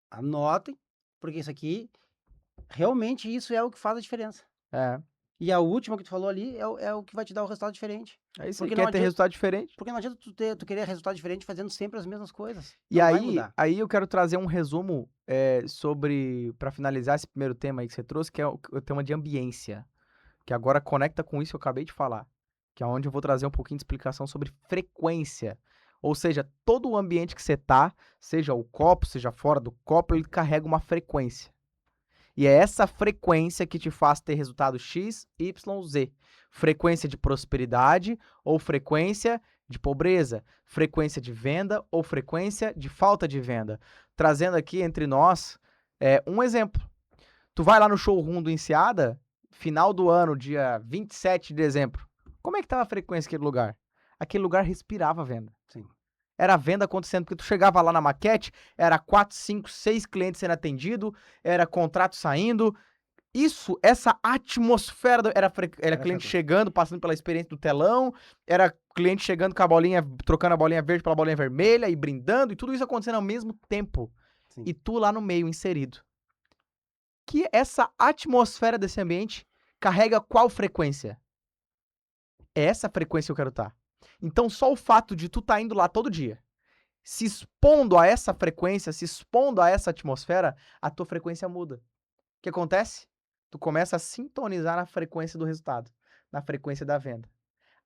Anotem, porque realmente isso é o que faz a diferença. É. E a última que tu falou ali é o que vai te dar o resultado diferente. É isso aí. Porque não Quer ter adianta, resultado diferente? porque não adianta tu querer resultado diferente fazendo sempre as mesmas coisas. E Não vai aí, mudar. aí eu quero trazer um resumo sobre, para finalizar esse primeiro tema aí que você trouxe, que é o tema de ambiência, que agora conecta com isso que eu acabei de falar, que é onde eu vou trazer um pouquinho de explicação sobre frequência. Ou seja, todo o ambiente que você tá, seja o copo, seja fora do copo, ele carrega uma frequência. E é essa frequência que te faz ter resultado X, Y, Z. Frequência de prosperidade ou frequência de pobreza. Frequência de venda ou frequência de falta de venda. Trazendo aqui entre nós um exemplo. Tu vai lá no showroom do Enseada, final do ano, dia 27 de dezembro. Como é que estava a frequência daquele lugar? Aquele lugar respirava venda. Sim. era a venda acontecendo, porque tu chegava lá na maquete, era 4, 5, 6 clientes sendo atendido, era contrato saindo. Isso, essa atmosfera era Era cliente frequência. chegando, passando pela experiência do telão, era cliente chegando com a bolinha, trocando a bolinha verde pela bolinha vermelha e brindando, e tudo isso acontecendo ao mesmo tempo. Sim. E tu lá no meio, inserido. Que essa atmosfera desse ambiente carrega qual frequência? É essa frequência que eu quero estar. Então, só o fato de tu tá indo lá todo dia, se expondo a essa frequência, se expondo a essa atmosfera, a tua frequência muda. O que acontece? Tu começa a sintonizar na frequência do resultado, na frequência da venda.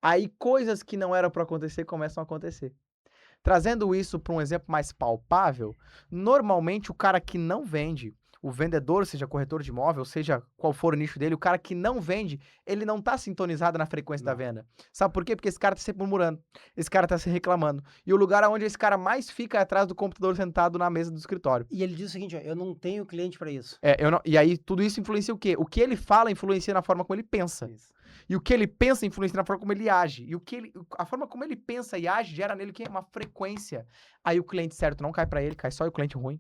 Aí coisas que não eram para acontecer começam a acontecer. Trazendo isso para um exemplo mais palpável, normalmente o cara que não vende, o vendedor, seja corretor de imóvel, seja qual for o nicho dele, o cara que não vende, ele não tá sintonizado na frequência da Não. venda. Sabe por quê? Porque esse cara tá sempre murmurando, esse cara tá se reclamando. E o lugar onde esse cara mais fica é atrás do computador sentado na mesa do escritório. E ele diz o seguinte, ó, eu não tenho cliente para isso. E aí tudo isso influencia o quê? O que ele fala influencia na forma como ele pensa. Isso. E o que ele pensa influencia na forma como ele age. E a forma como ele pensa e age gera nele o quê? Uma frequência. Aí o cliente certo não cai pra ele, cai só o cliente ruim.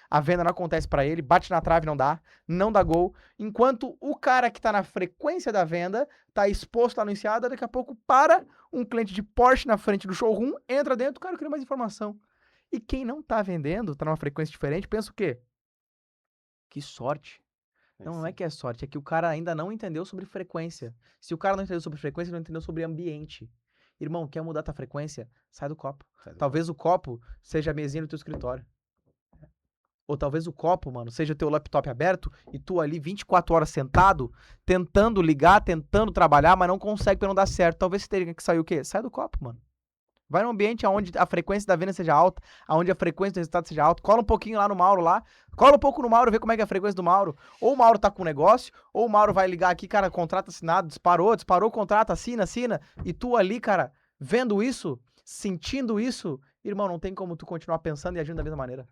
A venda não acontece pra ele, bate na trave, não dá gol. Enquanto o cara que tá na frequência da venda, tá exposto lá no Enseada, daqui a pouco para um cliente de Porsche na frente do showroom, entra dentro, o cara cria mais informação. E quem não tá vendendo, tá numa frequência diferente, pensa o quê? Que sorte. Não é Sim. que é sorte, é que o cara ainda não entendeu sobre frequência. Se o cara não entendeu sobre frequência, ele não entendeu sobre ambiente. Irmão, quer mudar tua frequência? Sai do copo. Sai do Talvez o copo seja a mesinha do teu escritório. Ou talvez o copo, mano, seja o teu laptop aberto e tu ali 24 horas sentado, tentando ligar, tentando trabalhar, mas não consegue porque não dá certo. Talvez você tenha que sair o quê? Sai do copo, mano. Vai num ambiente onde a frequência da venda seja alta, onde a frequência do resultado seja alta. Cola um pouquinho lá no Mauro lá. Cola um pouco no Mauro, vê como é que é a frequência do Mauro. Ou o Mauro tá com um negócio, ou o Mauro vai ligar aqui, cara, contrato assinado, disparou o contrato, assina. E tu ali, cara, vendo isso, sentindo isso, irmão, não tem como tu continuar pensando e agindo da mesma maneira.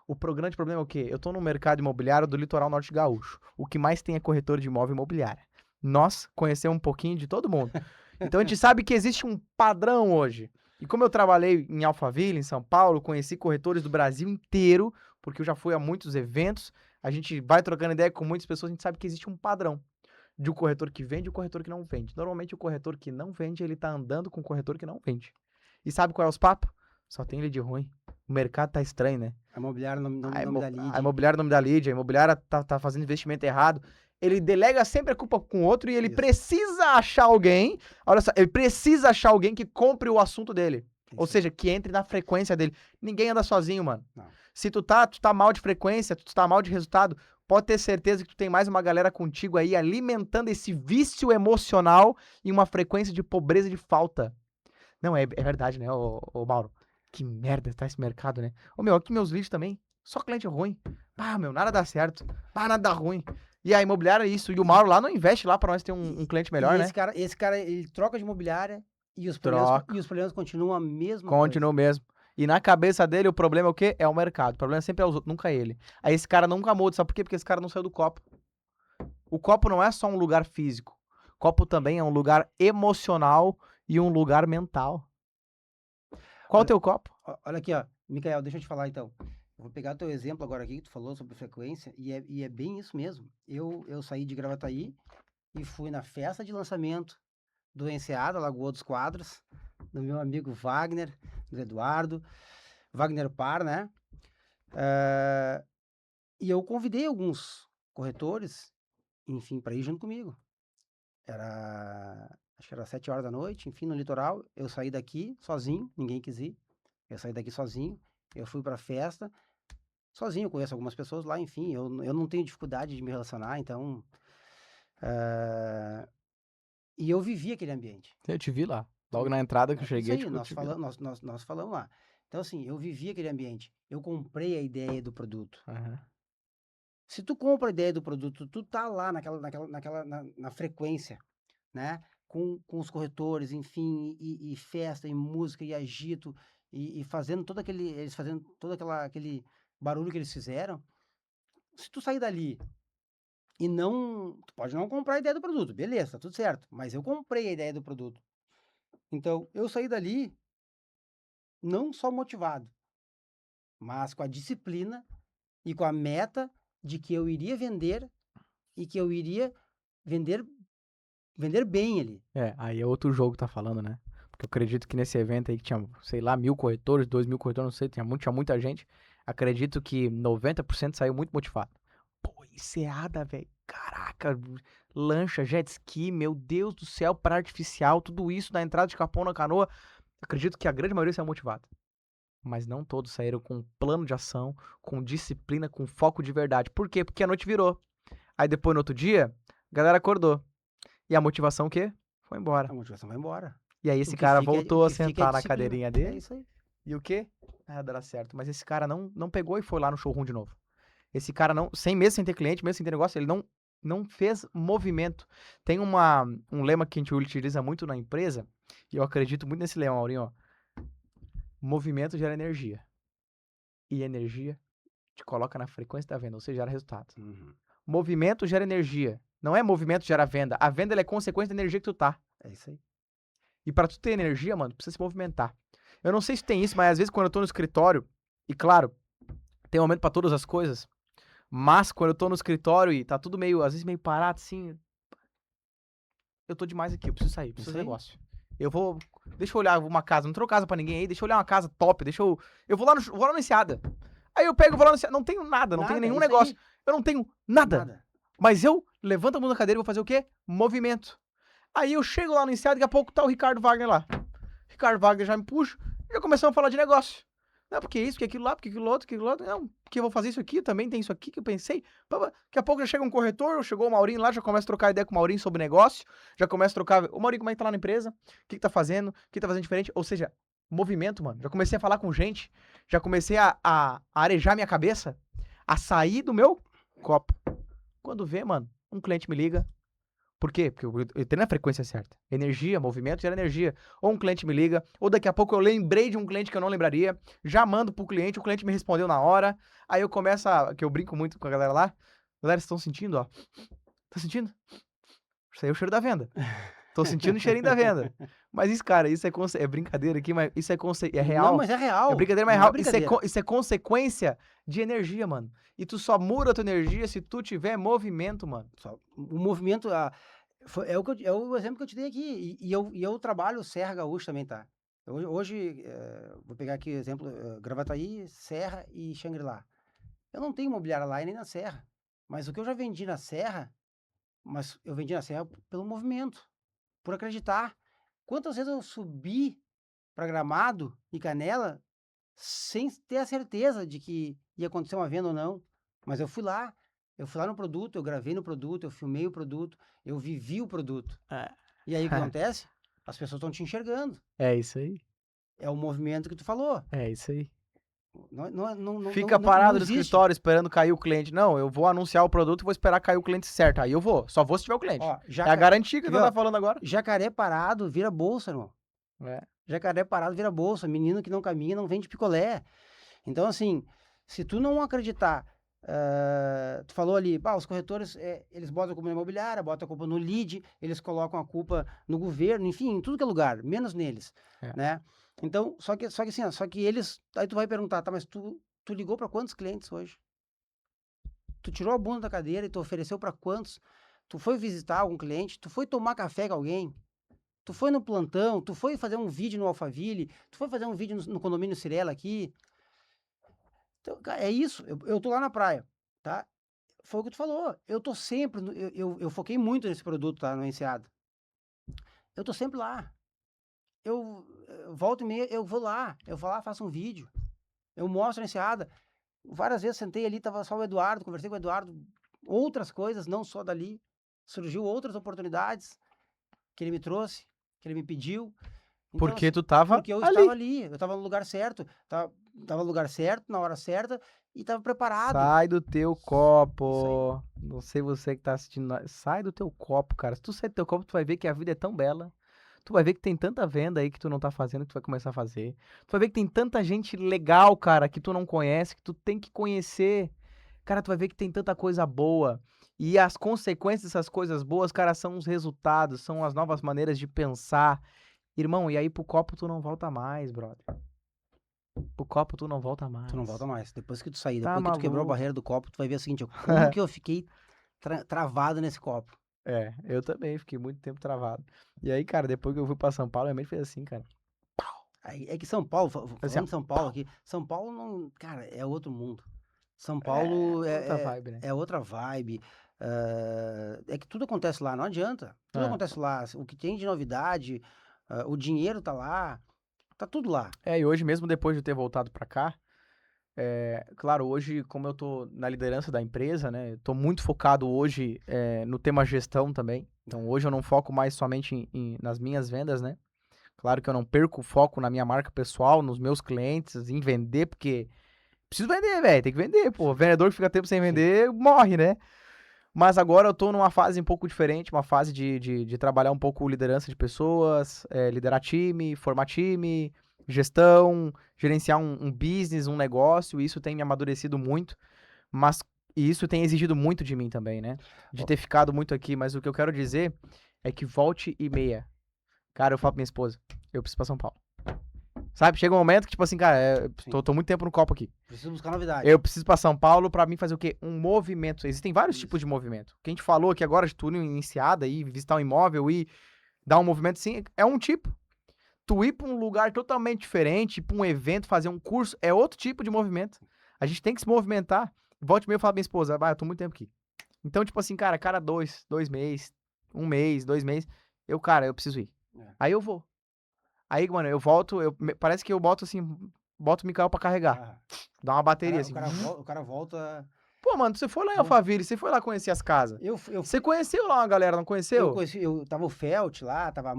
O grande problema é o quê? Eu tô no mercado imobiliário do litoral norte gaúcho. O que mais tem é corretor de imóvel imobiliário. Nós conhecemos um pouquinho de todo mundo. Então a gente sabe que existe um padrão hoje. E como eu trabalhei em Alphaville, em São Paulo, conheci corretores do Brasil inteiro, porque eu já fui a muitos eventos, a gente vai trocando ideia com muitas pessoas, a gente sabe que existe um padrão de um corretor que vende e um corretor que não vende. Normalmente o corretor que não vende, ele tá andando com o corretor que não vende. E sabe qual é os papos? Só tem lead ruim. O mercado tá estranho, né? A imobiliária A, não me dá a lead. imobiliária não me dá lead, a imobiliária tá fazendo investimento errado. Ele delega sempre a culpa com o outro e ele Isso. precisa achar alguém. Olha só, ele precisa achar alguém que compre o assunto dele. Ou Isso. seja, que entre na frequência dele. Ninguém anda sozinho, mano. Não. Se tu tá mal de frequência, tu tá mal de resultado, pode ter certeza que tu tem mais uma galera contigo aí alimentando esse vício emocional em uma frequência de pobreza e de falta. Não, é verdade, né, ô Mauro? Que merda tá esse mercado, né? Ô, meu, aqui meus leads também. Só cliente ruim. Ah, meu, nada dá certo. Ah, nada dá ruim. E a imobiliária é isso. E o Mauro lá não investe lá pra nós ter um cliente melhor, E né? esse cara, ele troca de imobiliária Troca. e os problemas continuam a mesma coisa. Continua mesmo. E na cabeça dele, o problema é o quê? É o mercado. O problema sempre é os outros, nunca é ele. Aí esse cara nunca muda. Sabe por quê? Porque esse cara não saiu do copo. O copo não é só um lugar físico. O copo também é um lugar emocional e um lugar mental. Qual o Olha, teu copo? olha aqui, ó. Micael, deixa eu te falar então. Eu vou pegar teu exemplo agora aqui, que tu falou sobre frequência, e é bem isso mesmo. Eu saí de Gravataí e fui na festa de lançamento do Enseada, Lagoa dos Quadros, do meu amigo Wagner, do Eduardo, Wagner Par, né? E eu convidei alguns corretores, enfim, para ir junto comigo. Acho que era 7 horas da noite, enfim, no litoral. Eu saí daqui sozinho, ninguém quis ir. Eu saí daqui sozinho, eu fui pra festa, sozinho, eu conheço algumas pessoas lá, enfim, eu não tenho dificuldade de me relacionar, então. E eu vivi aquele ambiente. Eu te vi lá. Logo na entrada que eu É isso cheguei, aí, eu te vi lá. nós falamos lá. Então, assim, eu vivi aquele ambiente. Eu comprei a ideia do produto. Aham. Se tu compra a ideia do produto, tu tá lá na frequência, né? Com os corretores, enfim, e festa, e música, e agito, e fazendo todo aquele, eles fazendo todo aquele barulho que eles fizeram. Se tu sair dali e não, tu pode não comprar a ideia do produto, beleza, tá tudo certo, mas eu comprei a ideia do produto. Então, eu saí dali não só motivado, mas com a disciplina e com a meta de que eu iria vender e que eu iria vender bem ali. Aí é outro jogo que tá falando, né? Porque eu acredito que nesse evento aí que tinha, sei lá, 1.000 corretores, 2.000 corretores, não sei, tinha muita gente. Acredito que 90% saiu muito motivado. Pô, enseada, velho. Caraca, lancha, jet ski, meu Deus do céu, praia artificial, tudo isso na entrada de Capão na Canoa. Acredito que a grande maioria saiu motivada. Mas não todos saíram com um plano de ação, com disciplina, com foco de verdade. Por quê? Porque a noite virou. Aí depois, no outro dia, a galera acordou. E a motivação o quê? Foi embora. A motivação vai embora. E aí O esse que cara fica é- o voltou a que fica é sentar na disciplina. cadeirinha É dele. isso aí. E o quê? Dará certo. Mas esse cara não pegou e foi lá no showroom de novo. Esse cara não, mesmo sem ter cliente, mesmo sem ter negócio, ele não fez movimento. Tem um lema que a gente utiliza muito na empresa, e eu acredito muito nesse lema, Maurinho, ó. Movimento gera energia. E energia te coloca na frequência da venda, ou seja, gera resultado. Uhum. Movimento gera energia. Não é movimento gera venda. A venda ela é consequência da energia que tu tá. É isso aí. E pra tu ter energia, mano, tu precisa se movimentar. Eu não sei se tem isso, mas às vezes quando eu tô no escritório, e claro, tem momento pra todas as coisas, mas quando eu tô no escritório e tá tudo meio, às vezes meio parado, assim, eu tô demais aqui, eu preciso sair, preciso Isso de aí. negócio. Deixa eu olhar uma casa, não trouxe casa pra ninguém aí, deixa eu olhar uma casa top, eu vou lá no Enseada. Aí eu pego e vou lá no Enseada, não tenho nada, não tenho Nada, nenhum isso aí. negócio, eu não tenho nada. Nada. Mas eu levanto a mão da cadeira e vou fazer o quê? Movimento. Aí eu chego lá no Enseada, daqui a pouco tá o Ricardo Wagner lá. Ricardo Wagner já me puxa, já começamos a falar de negócio. Não, porque isso, porque aquilo lá, porque aquilo outro, porque aquilo outro. Não, porque eu vou fazer isso aqui, também tem isso aqui que eu pensei. Daqui a pouco já chega um corretor, chegou o Maurinho lá, já começa a trocar ideia com o Maurinho sobre negócio, já começa a trocar. Ô Maurinho, como é que tá lá na empresa? O que tá fazendo? O que tá fazendo diferente? Ou seja, movimento, mano. Já comecei a falar com gente, já comecei a arejar minha cabeça, a sair do meu copo. Quando vê, mano, um cliente me liga. Por quê? Porque eu tenho a frequência certa. Energia, movimento gera energia. Ou um cliente me liga, ou daqui a pouco eu lembrei de um cliente que eu não lembraria, já mando pro cliente, o cliente me respondeu na hora. Aí eu começo que eu brinco muito com a galera lá. Galera, vocês estão sentindo, ó? Tá sentindo? Isso aí é o cheiro da venda. Tô sentindo o cheirinho da venda. Mas isso, cara, isso é brincadeira aqui, mas isso é real. Não, mas é real. É brincadeira, mas é Não é real. brincadeira. Isso é consequência de energia, mano. E tu só muda a tua energia se tu tiver movimento, mano. O movimento, é o exemplo que eu te dei aqui. E eu trabalho Serra Gaúcha também, tá? Hoje, vou pegar aqui o exemplo, Gravataí, Serra e Xangri-Lá. Eu não tenho imobiliária lá e nem na Serra. Mas o que eu já vendi na Serra, mas eu vendi na Serra pelo movimento, por acreditar. Quantas vezes eu subi para Gramado e Canela sem ter a certeza de que ia acontecer uma venda ou não. Mas eu fui lá no produto, eu gravei no produto, eu filmei o produto, eu vivi o produto. E aí o que acontece? As pessoas estão te enxergando. É isso aí. É o movimento que tu falou. É isso aí. Não, Fica não parado no existe. escritório esperando cair o cliente. Não, eu vou anunciar o produto e vou esperar cair o cliente certo. Aí eu vou. Só vou se tiver o cliente. Ó, É a garantia que quer tu ver, tá ó? falando agora. Jacaré parado vira bolsa, irmão. Jacaré parado vira bolsa. Menino que não caminha não vende picolé. Então, assim, se tu não acreditar, tu falou ali, os corretores, eles botam a culpa na imobiliária, botam a culpa no lead, eles colocam a culpa no governo, enfim, em tudo que é lugar, menos neles, né? Então, só que assim, ó, só que eles, aí tu vai perguntar, tá, mas tu ligou para quantos clientes hoje? Tu tirou a bunda da cadeira e tu ofereceu para quantos? Tu foi visitar algum cliente? Tu foi tomar café com alguém? Tu foi no plantão? Tu foi fazer um vídeo no Alphaville? Tu foi fazer um vídeo no condomínio Cirela aqui? Então, é isso, eu tô lá na praia, tá? Foi o que tu falou, eu tô sempre, eu foquei muito nesse produto, tá, no Enseada. Eu tô sempre lá. Volto e meia, eu vou lá, faço um vídeo. Eu mostro a Enseada. Várias vezes sentei ali, tava só o Eduardo, conversei com o Eduardo, outras coisas, não só dali. Surgiu outras oportunidades que ele me trouxe, que ele me pediu. Então, Porque assim, tu tava porque eu ali. estava ali, eu estava no lugar certo, tava no lugar certo, na hora certa e estava preparado. Sai do teu copo. Não sei você que tá assistindo. Sai do teu copo, cara. Se tu sair do teu copo, tu vai ver que a vida é tão bela. Tu vai ver que tem tanta venda aí que tu não tá fazendo, que tu vai começar a fazer. Tu vai ver que tem tanta gente legal, cara, que tu não conhece, que tu tem que conhecer. Cara, tu vai ver que tem tanta coisa boa. E as consequências dessas coisas boas, cara, são os resultados, são as novas maneiras de pensar. Irmão, e aí pro copo tu não volta mais, brother. O copo tu não volta mais. Tu não volta mais. Depois que tu sair, Tá depois que tu quebrou a maluco. barreira do copo, tu vai ver o seguinte, ó, como que eu fiquei travado nesse copo. É, eu também fiquei muito tempo travado. E aí, cara, depois que eu fui pra São Paulo, minha mente fez assim, cara. Aí, é que São Paulo, Assim, ó, falando de São Paulo aqui, São Paulo não, cara, é outro mundo. São é Paulo outra vibe, né? é outra vibe. É que tudo acontece lá, não adianta. Tudo É. acontece lá. O que tem de novidade, o dinheiro tá lá, tá tudo lá. É, e hoje mesmo depois de eu ter voltado pra cá, claro, hoje, como eu tô na liderança da empresa, né, eu tô muito focado hoje no tema gestão também. Então, hoje eu não foco mais somente nas minhas vendas, né? Claro que eu não perco o foco na minha marca pessoal, nos meus clientes, em vender, porque preciso vender, velho, tem que vender, pô. O vendedor que fica tempo sem Sim. vender, morre, né? Mas agora eu tô numa fase um pouco diferente, uma fase de trabalhar um pouco liderança de pessoas, liderar time, formar time, gestão, gerenciar um business, um negócio. Isso tem me amadurecido muito, mas e isso tem exigido muito de mim também, né? De Ó, ter ficado muito aqui. Mas o que eu quero dizer é que volte e meia. Cara, eu falo pra minha esposa, eu preciso ir pra São Paulo. Sabe? Chega um momento que, tipo assim, cara, sim. tô muito tempo no copo aqui. Preciso buscar novidade. Eu preciso pra São Paulo pra mim fazer o quê? Um movimento. Existem vários tipos Isso. de movimento. O que a gente falou aqui agora de tu iniciada aí, visitar um imóvel e dar um movimento assim, é um tipo. Tu ir pra um lugar totalmente diferente, ir pra um evento, fazer um curso, é outro tipo de movimento. A gente tem que se movimentar. Volte e meia eu falo pra minha esposa, eu tô muito tempo aqui. Então, tipo assim, cara, cada dois meses, um mês, 2 meses, cara, eu preciso ir. É. Aí eu vou. Aí, mano, eu volto, parece que eu boto assim, boto o Mikael pra carregar. Ah, Dá uma bateria assim. o cara volta. Pô, mano, você foi lá em Bom, Alphaville, você foi lá conhecer as casas. eu Você fui. conheceu lá uma galera, não Eu conheceu? conheci, eu tava o Felt lá, tava a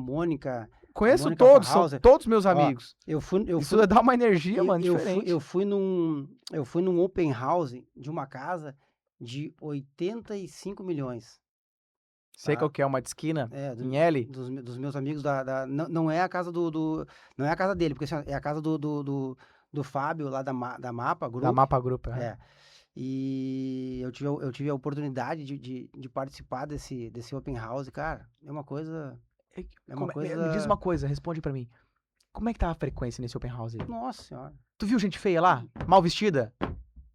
Conheço Mônica todos, são Alfahauser. todos meus Ó, amigos. eu Isso fui, dá uma energia, mano, eu diferente. fui num open house de uma casa de 85 milhões, Sei tá? qual que é uma de esquina, É, em L. dos meus amigos não, não é a casa não é a casa dele, porque assim, ó, é a casa do Fábio lá da Mapa Da Group. Mapa Group. Aham. É. E eu tive a oportunidade de participar desse open house, cara. É uma Me diz uma coisa, coisa, responde pra mim. Como é que tá a frequência nesse open house aí? nossa senhora. Tu viu gente feia lá? Mal vestida?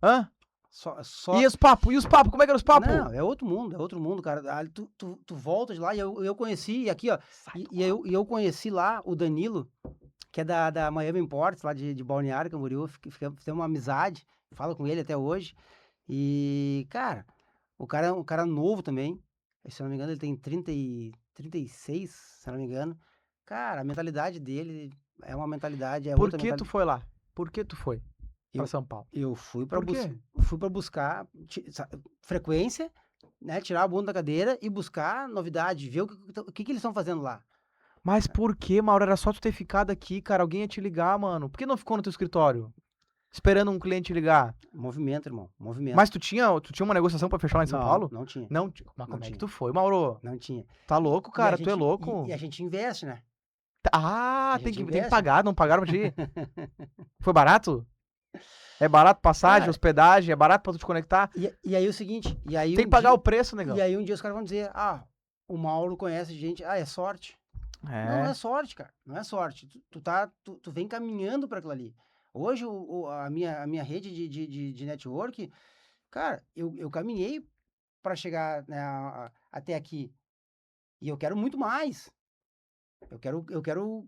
Hã? Só, E os papos? Como é que eram os papos? não, é outro mundo, cara. Ali tu volta de lá e eu conheci, e aqui, ó, Sai do eu conheci lá o Danilo, que é da Miami Imports, lá de Balneário Camboriú, fizemos uma amizade, falo com ele até hoje. E, cara, o cara é um cara novo também. Se eu não me engano, ele tem 36, se eu não me engano. Cara, a mentalidade dele é uma mentalidade, é Por outra que tu mentalidade. foi lá? Por que tu foi pra Eu, São Paulo? eu Por quê? fui para buscar frequência, né? Tirar a bunda da cadeira e buscar novidade, ver o que que eles estão fazendo lá. Mas por que, Mauro? Era só tu ter ficado aqui, cara. Alguém ia te ligar, mano. Por que não ficou no teu escritório? Esperando um cliente te ligar. Movimento, irmão, Mas movimento. tu tinha uma negociação pra fechar lá em São Não, Paulo? não tinha, Não. Mas não como é que tinha, tu foi, Mauro? não tinha. Tá louco, cara? Tu é E louco? a gente investe, né? Ah, A tem gente que investe. pagar. Não pagaram pra ti? Foi barato? É barato passagem, Cara, hospedagem? É barato pra tu te conectar? e aí o seguinte, Tem que pagar o preço, negão. e aí um dia os caras vão dizer, o Mauro conhece gente, é sorte. Não, não é É. sorte, cara, não é sorte. Tu vem caminhando para aquilo ali. Hoje a minha rede de network, cara, eu caminhei para chegar, né, até aqui e eu quero muito mais. Eu quero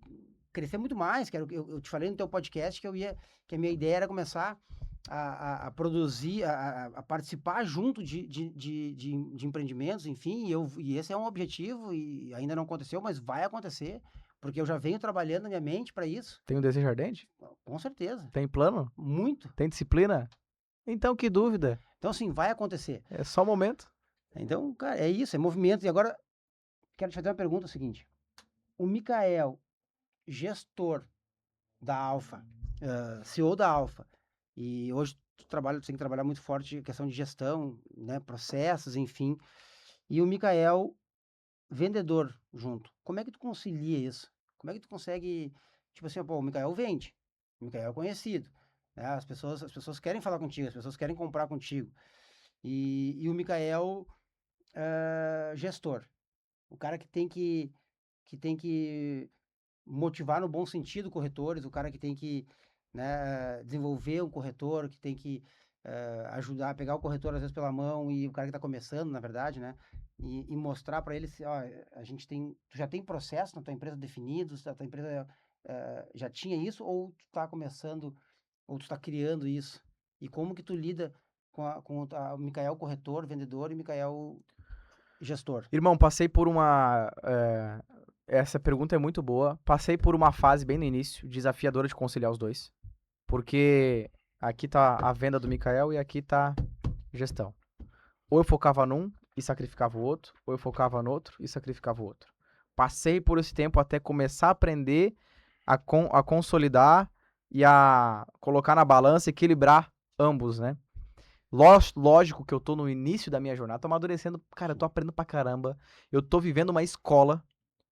crescer muito mais. Eu te falei no teu podcast que a minha ideia era começar a produzir, a participar junto de empreendimentos, enfim, e esse é um objetivo e ainda não aconteceu, mas vai acontecer, porque eu já venho trabalhando na minha mente para isso, Tem um desejo ardente? com certeza, Tem plano? muito. Tem disciplina? Então, que dúvida. Então, assim, vai acontecer. É só momento. Então, cara, é isso, é movimento. E agora, quero te fazer uma pergunta seguinte. O Mikael, gestor da Alfa, CEO da Alfa, e hoje tu tem que trabalhar muito forte em questão de gestão, né, processos, enfim. E o Mikael, vendedor junto. Como é que tu concilia isso? Como é que tu consegue, tipo assim, pô, o Mikael vende, o Mikael é conhecido, né? As pessoas querem falar contigo, as pessoas querem comprar contigo. E o Mikael, gestor, o cara que tem que motivar no bom sentido corretores, o cara que tem que né? Desenvolver um corretor que tem que ajudar, pegar o corretor às vezes pela mão e o cara que está começando, na verdade, né? E mostrar para ele, ó, a gente tem, tu já tem processo na tua empresa definidos, a tua empresa já tinha isso ou tu está começando ou tu está criando isso? E como que tu lida o Micael corretor, vendedor e Micael gestor? Irmão, passei por uma. Essa pergunta é muito boa. Passei por uma fase bem no início, desafiadora de conciliar os dois. Porque aqui tá a venda do Mikael e aqui tá gestão. Ou eu focava num e sacrificava o outro, ou eu focava no outro e sacrificava o outro. Passei por esse tempo até começar a aprender a consolidar e a colocar na balança, equilibrar ambos, né? Lógico que eu tô no início da minha jornada, tô amadurecendo, cara, eu tô aprendendo pra caramba, eu tô vivendo uma escola,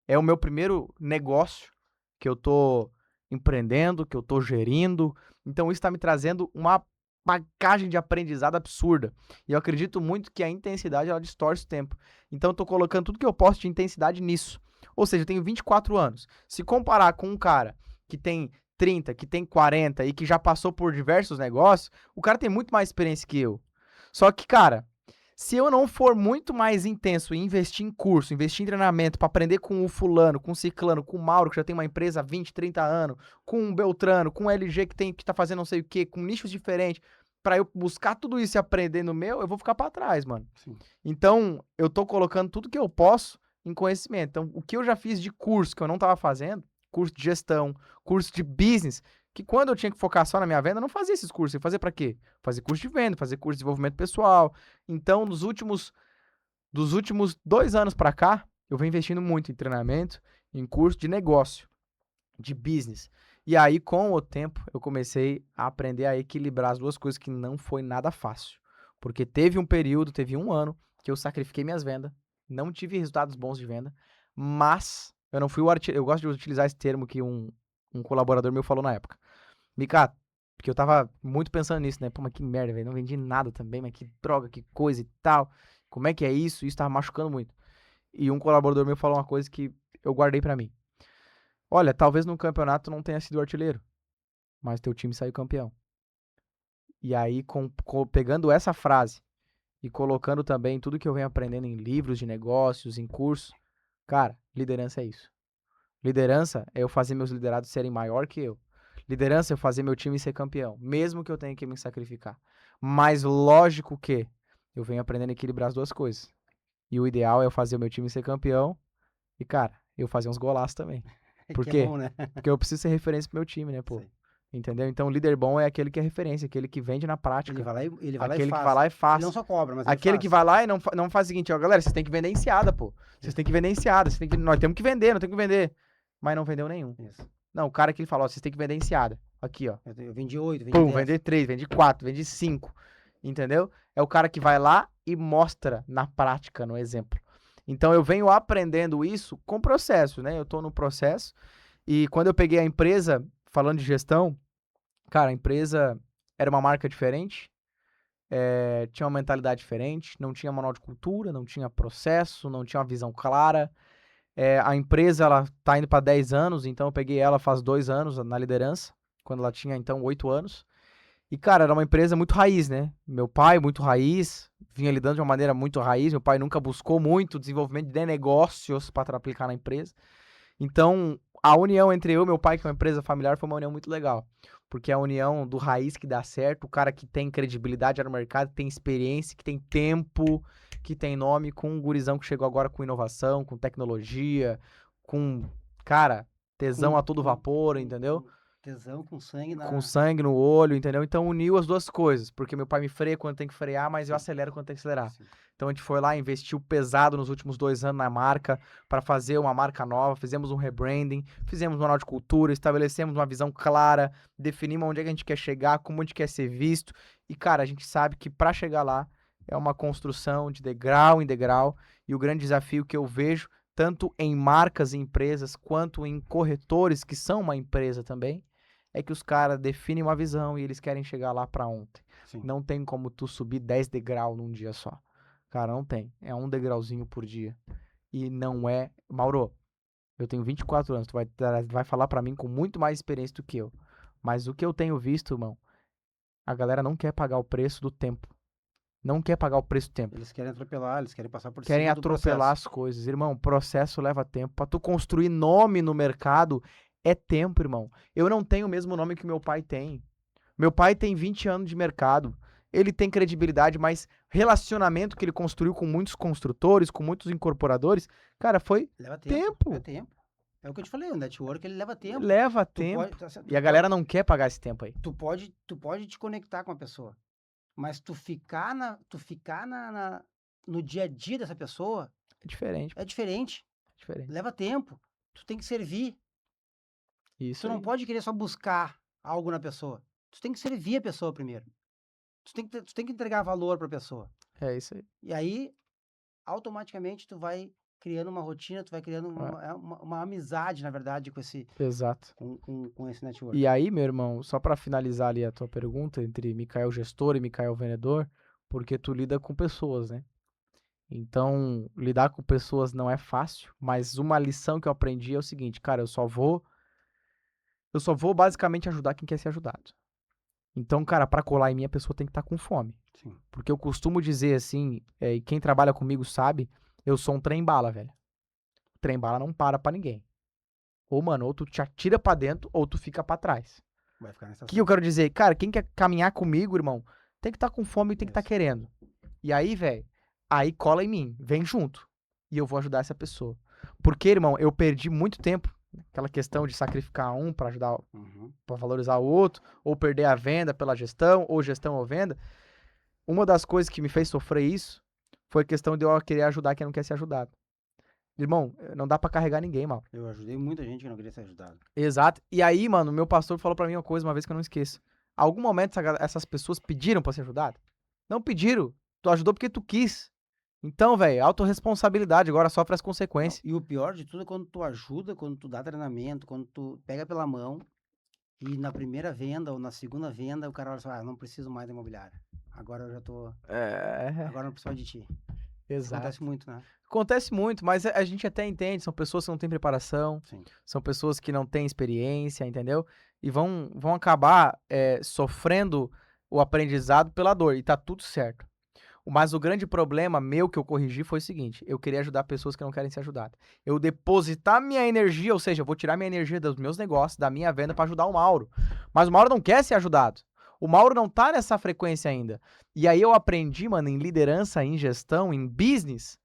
é o meu primeiro negócio que eu tô empreendendo, que eu tô gerindo, então isso tá me trazendo uma bagagem de aprendizado absurda, e eu acredito muito que a intensidade, ela distorce o tempo, então eu tô colocando tudo que eu posso de intensidade nisso, ou seja, eu tenho 24 anos, se comparar com um cara que tem 30, que tem 40 e que já passou por diversos negócios, o cara tem muito mais experiência que eu. Só que, cara, se eu não for muito mais intenso em investir em curso, investir em treinamento para aprender com o fulano, com o ciclano, com o Mauro, que já tem uma empresa há 20, 30 anos, com o Beltrano, com o LG que tá fazendo não sei o quê, com nichos diferentes, para eu buscar tudo isso e aprender no meu, eu vou ficar para trás, mano. Sim. Então, eu tô colocando tudo que eu posso em conhecimento. Então, o que eu já fiz de curso que eu não tava fazendo, curso de gestão, curso de business, que quando eu tinha que focar só na minha venda, eu não fazia esses cursos. Eu fazia para quê? Fazer curso de venda, fazer curso de desenvolvimento pessoal. Então, dos últimos 2 anos para cá, eu venho investindo muito em treinamento, em curso de negócio, de business. E aí, com o tempo, eu comecei a aprender a equilibrar as duas coisas, que não foi nada fácil. Porque teve um período, teve um ano, que eu sacrifiquei minhas vendas, não tive resultados bons de venda, mas eu não fui o artilheiro. Eu gosto de utilizar esse termo que um colaborador meu falou na época. Mica, porque eu tava muito pensando nisso, né? Pô, mas que merda, velho. Não vendi nada também, mas que droga, que coisa e tal. Como é que é isso? Isso tava machucando muito. E um colaborador meu falou uma coisa que eu guardei pra mim. Olha, talvez no campeonato não tenha sido artilheiro, mas teu time saiu campeão. E aí, pegando essa frase e colocando também tudo que eu venho aprendendo em livros de negócios, em cursos, cara, liderança é isso. Liderança é eu fazer meus liderados serem maior que eu. Liderança é eu fazer meu time ser campeão, mesmo que eu tenha que me sacrificar. Mas lógico que eu venho aprendendo a equilibrar as duas coisas. E o ideal é eu fazer o meu time ser campeão e, cara, eu fazer uns golaços também. Por Que é quê? bom, né? Porque eu preciso ser referência pro meu time, né, pô? Sei. Entendeu? Então, o líder bom é aquele que é referência, aquele que vende na Ele prática, vai lá ele vai lá e aquele que vai faz. lá e Ele não faz. só cobra, mas ele Aquele que faz. vai lá e não faz o seguinte, ó, galera, vocês têm que vender enseada, pô. Vocês têm que vender enseada, nós temos que vender, nós temos que vender. Mas não vendeu nenhum. Isso. Não, o cara que ele falou, ó, vocês têm que vender enseada. Aqui, ó. Eu vendi 8, vendi Pum, 10. vender 3, vende 4, vende 5. Entendeu? É o cara que vai lá e mostra na prática, no exemplo. Então eu venho aprendendo isso com processo, né? Eu tô no processo. E quando eu peguei a empresa, falando de gestão, cara, a empresa era uma marca diferente, tinha uma mentalidade diferente, não tinha manual de cultura, não tinha processo, não tinha uma visão clara. A empresa, ela tá indo para 10 anos, então eu peguei ela faz 2 anos na liderança, quando ela tinha, então, 8 anos. E, cara, era uma empresa muito raiz, né? Meu pai, muito raiz, vinha lidando de uma maneira muito raiz. Meu pai nunca buscou muito desenvolvimento de negócios para aplicar na empresa. Então, a união entre eu e meu pai, que é uma empresa familiar, foi uma união muito legal. Porque é a união do raiz que dá certo, o cara que tem credibilidade no mercado, que tem experiência, que tem tempo, que tem nome, com um gurizão que chegou agora com inovação, com tecnologia, com, cara, tesão a todo vapor, entendeu? Com tesão, com sangue Com na. sangue no olho, entendeu? Então uniu as duas coisas, porque meu pai me freia quando tem que frear, mas eu Sim. acelero quando tem que acelerar. Sim. Então a gente foi lá, investiu pesado nos últimos 2 anos na marca, para fazer uma marca nova, fizemos um rebranding, fizemos um manual de cultura, estabelecemos uma visão clara, definimos onde é que a gente quer chegar, como a gente quer ser visto, e cara, a gente sabe que para chegar lá é uma construção de degrau em degrau, e o grande desafio que eu vejo, tanto em marcas e empresas, quanto em corretores, que são uma empresa também, é que os caras definem uma visão e eles querem chegar lá pra ontem. Sim. Não tem como tu subir 10 degraus num dia só. Cara, não tem. É um degrauzinho por dia. E não é... Mauro, eu tenho 24 anos, tu vai falar pra mim com muito mais experiência do que eu. Mas o que eu tenho visto, irmão, a galera não quer pagar o preço do tempo. Não quer pagar o preço do tempo. Eles querem atropelar, eles querem passar por Querem cima do atropelar processo. as coisas. Irmão, processo leva tempo. Pra tu construir nome no mercado é tempo, irmão. Eu não tenho o mesmo nome que meu pai tem. Meu pai tem 20 anos de mercado. Ele tem credibilidade, mas relacionamento que ele construiu com muitos construtores, com muitos incorporadores, cara, foi Leva tempo, é tempo. tempo. É o que eu te falei, o network ele leva tempo. Leva Tu pode, tempo. tá certo, E a galera não quer pagar esse tempo aí. tu pode te conectar com a pessoa, mas tu ficar no dia a dia dessa pessoa É diferente, é diferente. é diferente. Leva tempo. Tu tem que servir. Isso Tu não aí. pode querer só buscar algo na pessoa. Tu tem que servir a pessoa primeiro. Tu tem que entregar valor para a pessoa. É isso aí. E aí, automaticamente, tu vai criando uma rotina, tu vai criando É, uma amizade, na verdade, exato. com esse network. E aí, meu irmão, só pra finalizar ali a tua pergunta entre Mikael gestor e Mikael vendedor, porque tu lida com pessoas, né? Então, lidar com pessoas não é fácil, mas uma lição que eu aprendi é o seguinte, cara, eu só vou basicamente ajudar quem quer ser ajudado. Então, cara, pra colar em mim a pessoa tem que estar com fome, Sim. porque eu costumo dizer assim, e quem trabalha comigo sabe, eu sou um trem-bala, velho. O trem-bala não para pra ninguém. Ou, mano, ou tu te atira pra dentro ou tu fica pra trás. Vai ficar na O que eu estação. quero dizer? Cara, quem quer caminhar comigo, irmão, tem que estar com fome e tem que estar Isso. querendo. E aí, velho, aí cola em mim, vem junto. E eu vou ajudar essa pessoa. Porque, irmão, eu perdi muito tempo. Aquela questão de sacrificar um pra ajudar, Uhum. pra valorizar o outro, ou perder a venda pela gestão, ou gestão ou venda. Uma das coisas que me fez sofrer isso foi a questão de eu querer ajudar quem não quer ser ajudado. Irmão, não dá pra carregar ninguém, mal. Eu ajudei muita gente que não queria ser ajudado. Exato. E aí, mano, meu pastor falou pra mim uma coisa uma vez que eu não esqueço. Algum momento essas pessoas pediram pra ser ajudado? Não pediram. Tu ajudou porque tu quis. Então, velho, autorresponsabilidade, agora sofre as Não, consequências. e o pior de tudo é quando tu ajuda, quando tu dá treinamento, quando tu pega pela mão e na primeira venda ou na segunda venda o cara olha só, não preciso mais da imobiliária. Agora eu já tô. É, Agora não preciso mais de ti. Isso exato. acontece muito, né? Acontece muito, mas a gente até entende, são pessoas que não têm preparação, Sim. são pessoas que não têm experiência, entendeu? E vão acabar sofrendo o aprendizado pela dor, e tá tudo certo. Mas o grande problema meu que eu corrigi foi o seguinte: eu queria ajudar pessoas que não querem ser ajudadas. Eu depositar minha energia, ou seja, eu vou tirar minha energia dos meus negócios, da minha venda pra ajudar o Mauro. Mas o Mauro não quer ser ajudado. O Mauro não tá nessa frequência ainda. E aí eu aprendi, mano, em liderança, em gestão, em business,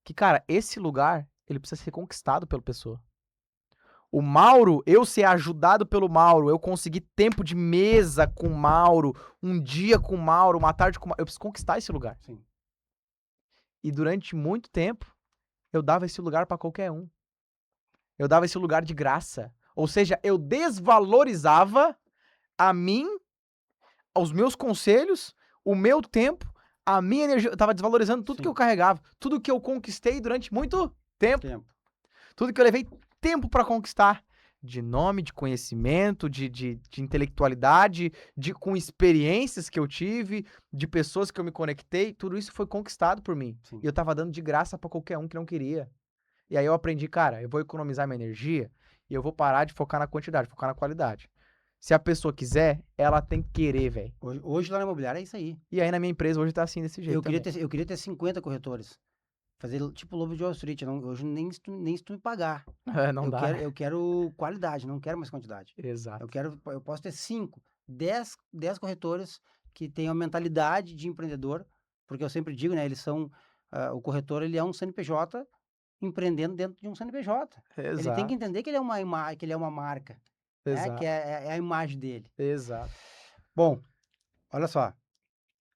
que, cara, esse lugar, ele precisa ser conquistado pela pessoa. O Mauro, eu ser ajudado pelo Mauro, eu conseguir tempo de mesa com o Mauro, um dia com o Mauro, uma tarde com o Mauro, eu preciso conquistar esse lugar. Sim. E durante muito tempo, eu dava esse lugar pra qualquer um. Eu dava esse lugar de graça. Ou seja, eu desvalorizava a mim, os meus conselhos, o meu tempo, a minha energia. Eu tava desvalorizando tudo que eu Sim. carregava, tudo que eu conquistei durante muito tempo. Tempo. Tudo que eu levei tempo pra conquistar. De nome, de conhecimento, de intelectualidade, com experiências que eu tive, de pessoas que eu me conectei, tudo isso foi conquistado por mim. Sim. E eu tava dando de graça pra qualquer um que não queria. E aí eu aprendi, cara, eu vou economizar minha energia e eu vou parar de focar na quantidade, focar na qualidade. Se a pessoa quiser, ela tem que querer, velho. Hoje lá na imobiliária é isso aí. E aí na minha empresa hoje tá assim, desse jeito também. Eu queria ter 50 corretores. Fazer tipo Lobo de Wall Street. Hoje nem se tu me pagar. Não dá, né? Eu quero qualidade, não quero mais quantidade. Exato. Eu posso ter 5, 10 corretores que tenham a mentalidade de empreendedor, porque eu sempre digo, né, o corretor ele é um CNPJ empreendendo dentro de um CNPJ. Ele tem que Exato. entender que que ele é uma marca, né, que Exato. é a imagem dele. Exato. Bom, olha só.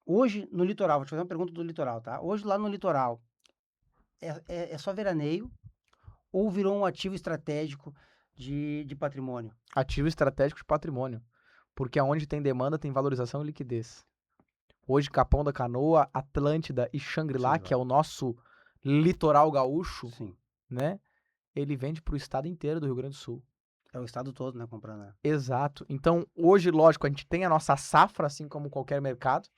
Hoje no litoral, vou te fazer uma pergunta do litoral, tá? Hoje lá no litoral, é só veraneio ou virou um ativo estratégico de patrimônio? Ativo estratégico de patrimônio. Porque aonde tem demanda tem valorização e liquidez. Hoje, Capão da Canoa, Atlântida e Xangri-Lá, Xangri-Lá. que é o nosso litoral gaúcho, Sim. né? Ele vende pro estado inteiro do Rio Grande do Sul. É o estado todo, né, comprando. Né? Exato. Então, hoje, lógico, a gente tem a nossa safra, assim como qualquer mercado.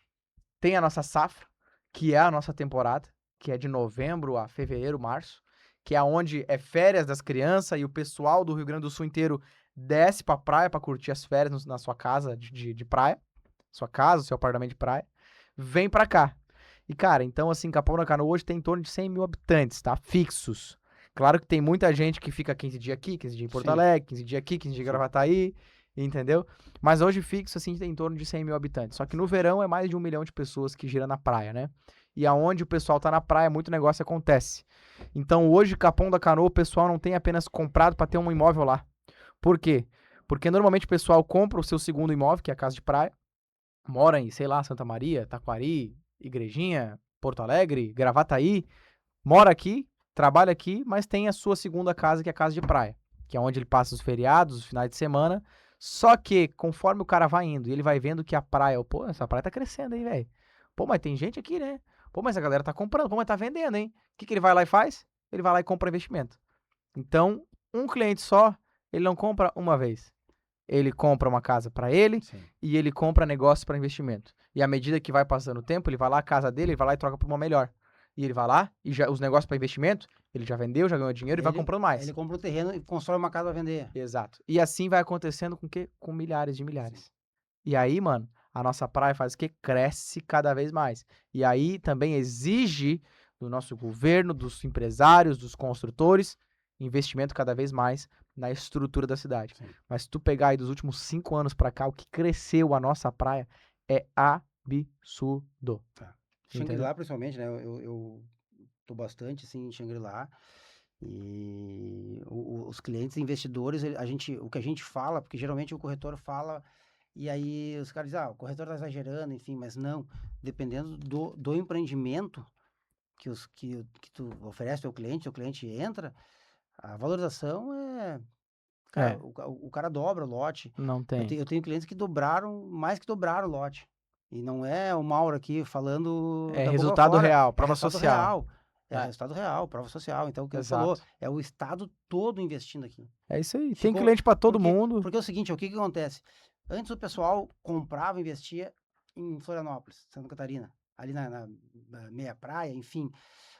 Tem a nossa safra, que é a nossa temporada, que é de novembro a fevereiro, março. que é onde é férias das crianças e o pessoal do Rio Grande do Sul inteiro desce pra praia pra curtir as férias na sua casa de praia, sua casa, seu apartamento de praia, vem pra cá. E, cara, então, assim, Capão da Canoa hoje tem em torno de 100 mil habitantes, tá? Fixos. Claro que tem muita gente que fica 15 dias aqui, 15 dias em Porto Sim. Alegre, 15 dias aqui, 15 dias em Sim. Gravataí, entendeu? Mas hoje fixo, assim, tem em torno de 100 mil habitantes. Só que no verão é mais de 1 milhão de pessoas que giram na praia, né? E aonde o pessoal tá na praia, muito negócio acontece. Então hoje, Capão da Canoa, o pessoal não tem apenas comprado pra ter um imóvel lá. Por quê? Porque normalmente o pessoal compra o seu segundo imóvel, que é a casa de praia, mora em, sei lá, Santa Maria, Taquari, Igrejinha, Porto Alegre, Gravataí, mora aqui, trabalha aqui, mas tem a sua segunda casa, que é a casa de praia, que é onde ele passa os feriados, os finais de semana. Só que, conforme o cara vai indo e ele vai vendo que a praia, pô, essa praia tá crescendo, hein, velho? Pô, mas tem gente aqui, né? Pô, mas a galera tá comprando, pô, mas tá vendendo, hein? O que que ele vai lá e faz? Ele vai lá e compra investimento. Então, um cliente só, ele não compra uma vez. Ele compra uma casa para ele Sim. e ele compra negócio para investimento. E à medida que vai passando o tempo, ele vai lá, a casa dele, ele vai lá e troca por uma melhor. E ele vai lá e já, os negócios para investimento, ele já vendeu, já ganhou dinheiro e vai comprando mais. Ele compra um terreno e constrói uma casa pra vender. Exato. E assim vai acontecendo com o quê? Com milhares de milhares. E aí, mano, a nossa praia faz o quê? Cresce cada vez mais. E aí também exige do nosso governo, dos empresários, dos construtores, investimento cada vez mais na estrutura da cidade. Sim. Mas se tu pegar aí dos últimos 5 anos pra cá, o que cresceu a nossa praia é absurdo. Tá. Entendeu? Shangri-La, principalmente, né? Eu tô bastante, assim, em Shangri-La. E os clientes investidores, o que a gente fala, porque geralmente o corretor fala, e aí os caras dizem, o corretor tá exagerando, enfim, mas não. Dependendo do empreendimento que tu oferece ao cliente, o cliente entra, a valorização é. Cara, É, o cara dobra o lote. não tem. Eu tenho clientes que dobraram, mais que dobraram o lote. E não é o Mauro aqui falando É da boca resultado fora. real, É prova resultado social. real. É É, resultado real, prova social. Então, o que ele falou, exato. é o Estado todo investindo aqui. É isso aí. Tem Ficou. cliente pra todo mundo. Porque é o seguinte, o que acontece? Antes o pessoal comprava e investia em Florianópolis, Santa Catarina, ali na meia praia, enfim.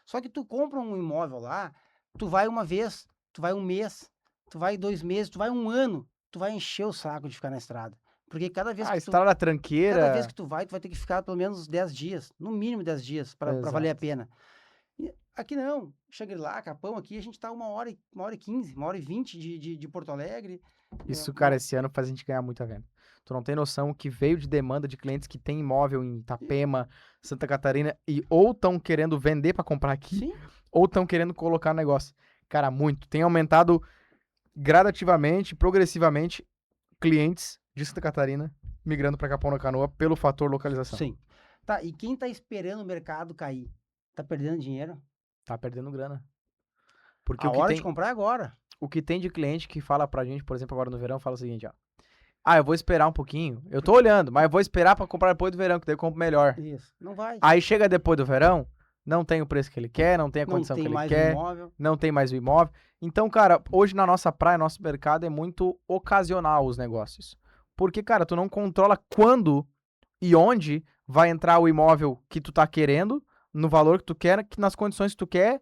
Só que tu compra um imóvel lá, tu vai uma vez, tu vai um mês, tu vai 2 meses, tu vai um ano, tu vai encher o saco de ficar na estrada. Porque Ah, estrada cada vez tranqueira. que tu vai ter que ficar pelo menos 10 dias, no mínimo 10 dias, para valer a Exato. pena. E aqui não, Xangri-Lá, Capão, aqui a gente tá 1h15, 1h20 de Porto Alegre. Isso, cara, esse ano faz a gente ganhar muita venda. Tu não tem noção o que veio de demanda de clientes que têm imóvel em Itapema, Santa Catarina e ou estão querendo vender pra comprar aqui, Sim, ou estão querendo colocar negócio. Cara, muito. Tem aumentado gradativamente, progressivamente, clientes de Santa Catarina migrando pra Capão da Canoa pelo fator localização. sim. Tá, e quem tá esperando o mercado cair? Tá perdendo dinheiro? Tá perdendo grana. Porque A hora de comprar é agora. o que tem de cliente que fala pra gente, por exemplo, agora no verão, fala o seguinte, ó. Ah, eu vou esperar um pouquinho. Eu tô olhando, mas eu vou esperar pra comprar depois do verão, que daí eu compro melhor. Isso. Não vai. Aí chega depois do verão, não tem o preço que ele quer, não tem a Não condição que tem ele mais o quer, imóvel. não tem mais o imóvel. Então, cara, hoje na nossa praia, nosso mercado é muito ocasional os negócios. Porque, cara, tu não controla quando e onde vai entrar o imóvel que tu tá querendo, no valor que tu quer, que nas condições que tu quer.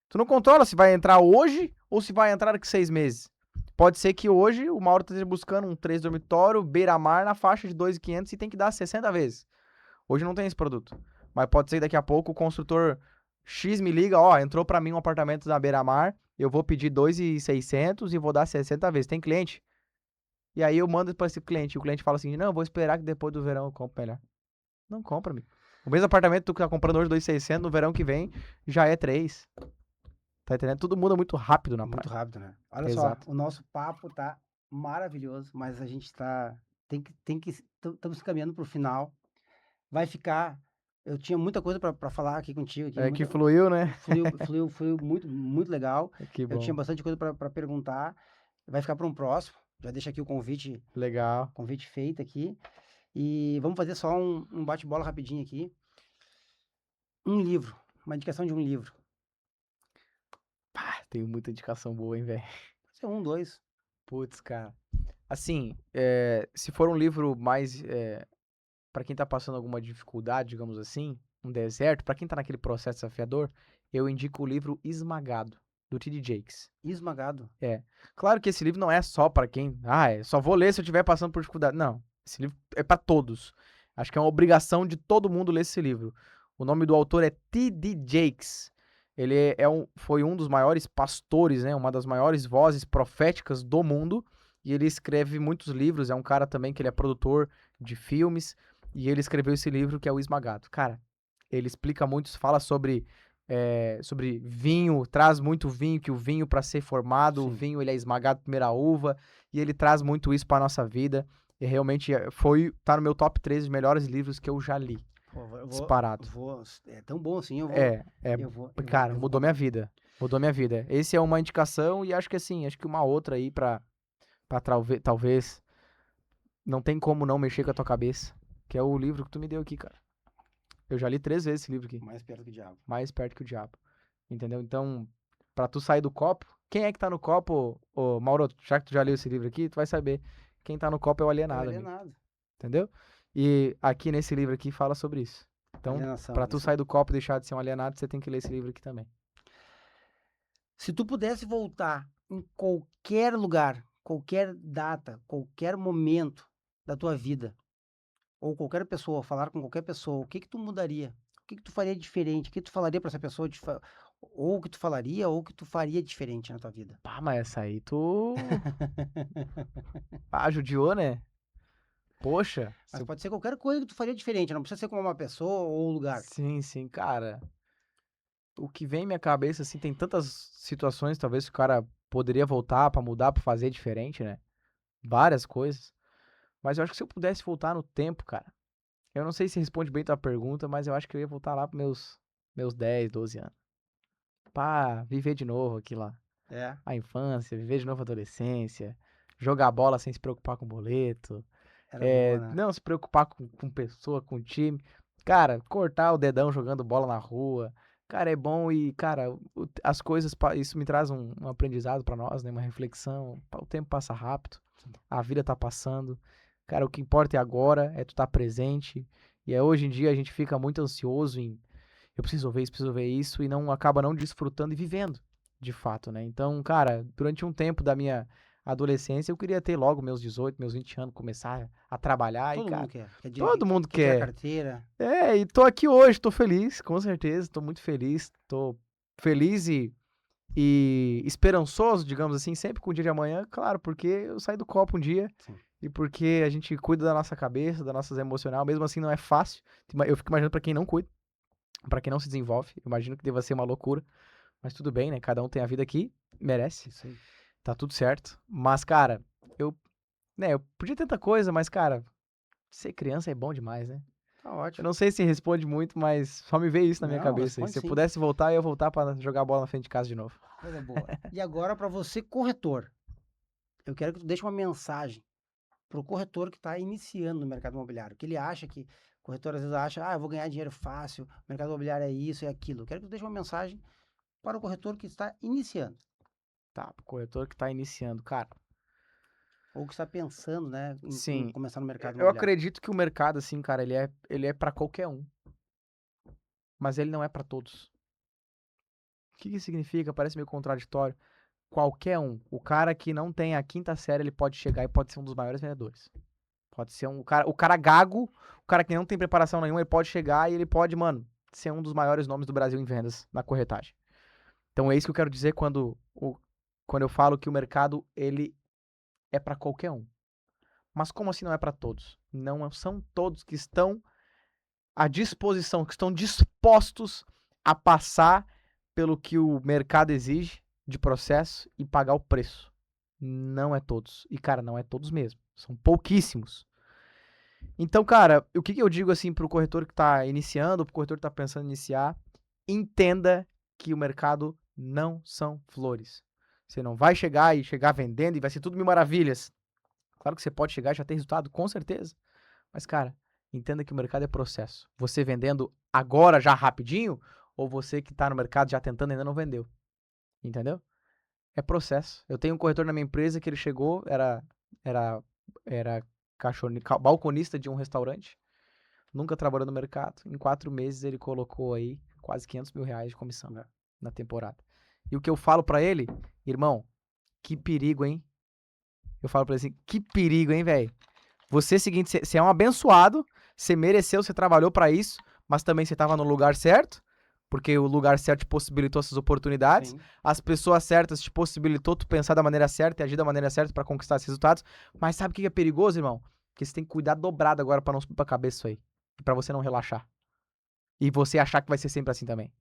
Tu não controla se vai entrar hoje ou se vai entrar daqui 6 meses. Pode ser que hoje o Mauro esteja buscando um 3 dormitório, beira-mar, na faixa de 2.500 e tem que dar 60 vezes. Hoje não tem esse produto. Mas pode ser que daqui a pouco o construtor X me liga, ó, entrou pra mim um apartamento na beira-mar, eu vou pedir 2.600 e vou dar 60 vezes. Tem cliente? E aí eu mando pra esse cliente, e o cliente fala assim, não, eu vou esperar que depois do verão eu compro melhor. Não compra, amigo. O mesmo apartamento que tu tá comprando hoje 2.600, no verão que vem já é 3. Tá entendendo? Tudo muda muito rápido na Muito praia. rápido, né? Olha só, Exato. o nosso papo tá maravilhoso, mas a gente tá. Estamos caminhando pro final. Vai ficar. Eu tinha muita coisa para falar aqui contigo, aqui, É que fluiu, né? fluiu muito, muito legal. Que Eu tinha bom. bastante coisa para perguntar. Vai ficar para um próximo. Já deixa aqui o Legal. convite feito aqui. E vamos fazer só um bate-bola rapidinho aqui. Um livro, uma indicação de um livro. Pá, tenho muita indicação boa, hein, velho. Pode ser um, dois. Putz, cara. Assim, se for um livro mais para quem tá passando alguma dificuldade, digamos assim, um deserto, pra quem tá naquele processo desafiador, eu indico o livro Esmagado, do T.D. Jakes. Esmagado. É. Claro que esse livro não é só pra quem, só vou ler se eu estiver passando por dificuldade. Não, esse livro é pra todos. Acho que é uma obrigação de todo mundo ler esse livro. O nome do autor é T.D. Jakes. Ele foi um dos maiores pastores, né? Uma das maiores vozes proféticas do mundo. E ele escreve muitos livros. É um cara também que ele é produtor de filmes. E ele escreveu esse livro que é O Esmagado. Cara, ele explica muito, fala sobre vinho, traz muito vinho, que o vinho para ser formado, o Sim. vinho ele é esmagado primeira uva, e ele traz muito isso para nossa vida. E realmente tá no meu top 3 de melhores livros que eu já li. Pô, Disparado. é tão bom assim, Cara, eu vou mudou minha comprar. vida. Mudou minha vida. Esse é uma indicação e acho que uma outra aí pra talvez não tem como não mexer com a tua cabeça, que é o livro que tu me deu aqui, cara. Eu já li 3 vezes esse livro aqui. Mais perto que o diabo. Mais perto que o diabo. Entendeu? Então, pra tu sair do copo, quem é que tá no copo, ô Mauro, já que tu já leu esse livro aqui, tu vai saber. Quem tá no copo é o alienado, amigo. Alienado. Entendeu? E aqui nesse livro aqui fala sobre isso. Então, Alienação. pra tu sair do copo e deixar de ser um alienado, você tem que ler esse livro aqui também. Se tu pudesse voltar em qualquer lugar, qualquer data, qualquer momento da tua vida, ou qualquer pessoa, falar com qualquer pessoa, o que que tu mudaria? O que que tu faria diferente? O que tu falaria pra essa pessoa? Ou o que tu falaria, ou o que tu faria diferente na tua vida? Pá, mas essa aí tu judiou, né? Poxa. Mas pode ser qualquer coisa que tu faria diferente, não precisa ser com uma pessoa ou um lugar. Sim, sim, cara. O que vem em minha cabeça, assim, tem tantas situações, talvez, que o cara poderia voltar pra mudar, pra fazer diferente, né? Várias coisas. Mas eu acho que se eu pudesse voltar no tempo, cara, eu não sei se responde bem tua pergunta, mas eu acho que eu ia voltar lá pros meus 10, 12 anos. Pra viver de novo aquilo lá. É. A infância, viver de novo a adolescência, jogar bola sem se preocupar com boleto, Era boa, né? não se preocupar com pessoa, com time. Cara, cortar o dedão jogando bola na rua. Cara, é bom e, cara, as coisas, isso me traz um aprendizado pra nós, né? Uma reflexão. O tempo passa rápido, a vida tá passando. Cara, o que importa é agora, é tu estar presente. E hoje em dia a gente fica muito ansioso em eu preciso ver isso, e não acaba não desfrutando e vivendo, de fato, né? Então, cara, durante um tempo da minha adolescência, eu queria ter logo meus 18, meus 20 anos, começar a trabalhar e, Todo mundo cara, quer. todo mundo Quer tirar quer. carteira. E tô aqui hoje, tô feliz, com certeza, tô muito feliz, tô feliz e esperançoso, digamos assim, sempre com o dia de amanhã, claro, porque eu saí do copo um dia. Sim. E porque a gente cuida da nossa cabeça, da nossa emocional, mesmo assim não é fácil. Eu fico imaginando pra quem não cuida, pra quem não se desenvolve, eu imagino que deva ser uma loucura, mas tudo bem, né? Cada um tem a vida que merece, Isso aí. tá tudo certo. Mas, cara, eu podia ter tanta coisa, mas, cara, ser criança é bom demais, né? Tá Eu ótimo. não sei se responde muito, mas só me veio isso na minha Não, cabeça. E responde se eu sim. pudesse voltar, eu ia voltar pra jogar bola na frente de casa de novo. Coisa boa. E agora, para você, corretor, eu quero que tu deixe uma mensagem pro corretor que está iniciando no mercado imobiliário, que ele acha que, o corretor às vezes acha, eu vou ganhar dinheiro fácil, o mercado imobiliário é isso, é aquilo. Eu quero que tu deixe uma mensagem para o corretor que está iniciando, Tá, pro corretor que tá iniciando. Cara, ou que está pensando, né, em sim, começar no mercado eu imobiliário. acredito que o mercado, assim, cara, ele é para qualquer um, mas ele não é pra todos. O que que significa? Parece meio contraditório. Qualquer um. O cara que não tem a quinta série, ele pode chegar e pode ser um dos maiores vendedores. Pode ser o cara gago, o cara que não tem preparação nenhuma, ele pode chegar e ele pode, mano, ser um dos maiores nomes do Brasil em vendas na corretagem. Então é isso que eu quero dizer quando eu falo que o mercado, ele é pra qualquer um. Mas como assim não é pra todos? Não são todos que estão à disposição, que estão dispostos a passar pelo que o mercado exige de processo e pagar o preço. Não é todos. E, cara, não é todos mesmo. São pouquíssimos. Então, cara, o que eu digo assim pro corretor que tá iniciando, pro corretor que tá pensando em iniciar, entenda que o mercado não são flores. Você não vai chegar vendendo e vai ser tudo mil maravilhas. Claro que você pode chegar e já ter resultado, com certeza. Mas, cara, entenda que o mercado é processo. Você vendendo agora, já rapidinho, ou você que tá no mercado já tentando e ainda não vendeu. Entendeu? É processo. Eu tenho um corretor na minha empresa que ele chegou, era, era balconista de um restaurante, nunca trabalhou no mercado. Em 4 meses ele colocou aí quase R$ 500 mil de comissão Né? na temporada. E o que eu falo pra ele, irmão, que perigo, hein? Eu falo pra ele assim, que perigo, hein, velho? Você, seguinte, você é um abençoado, você mereceu, você trabalhou pra isso, mas também você tava no lugar certo, porque o lugar certo te possibilitou essas oportunidades, Sim. as pessoas certas te possibilitou tu pensar da maneira certa e agir da maneira certa pra conquistar esses resultados. Mas sabe o que é perigoso, irmão? Que você tem que cuidar dobrado agora pra não subir pra cabeça isso aí. E pra você não relaxar. E você achar que vai ser sempre assim também.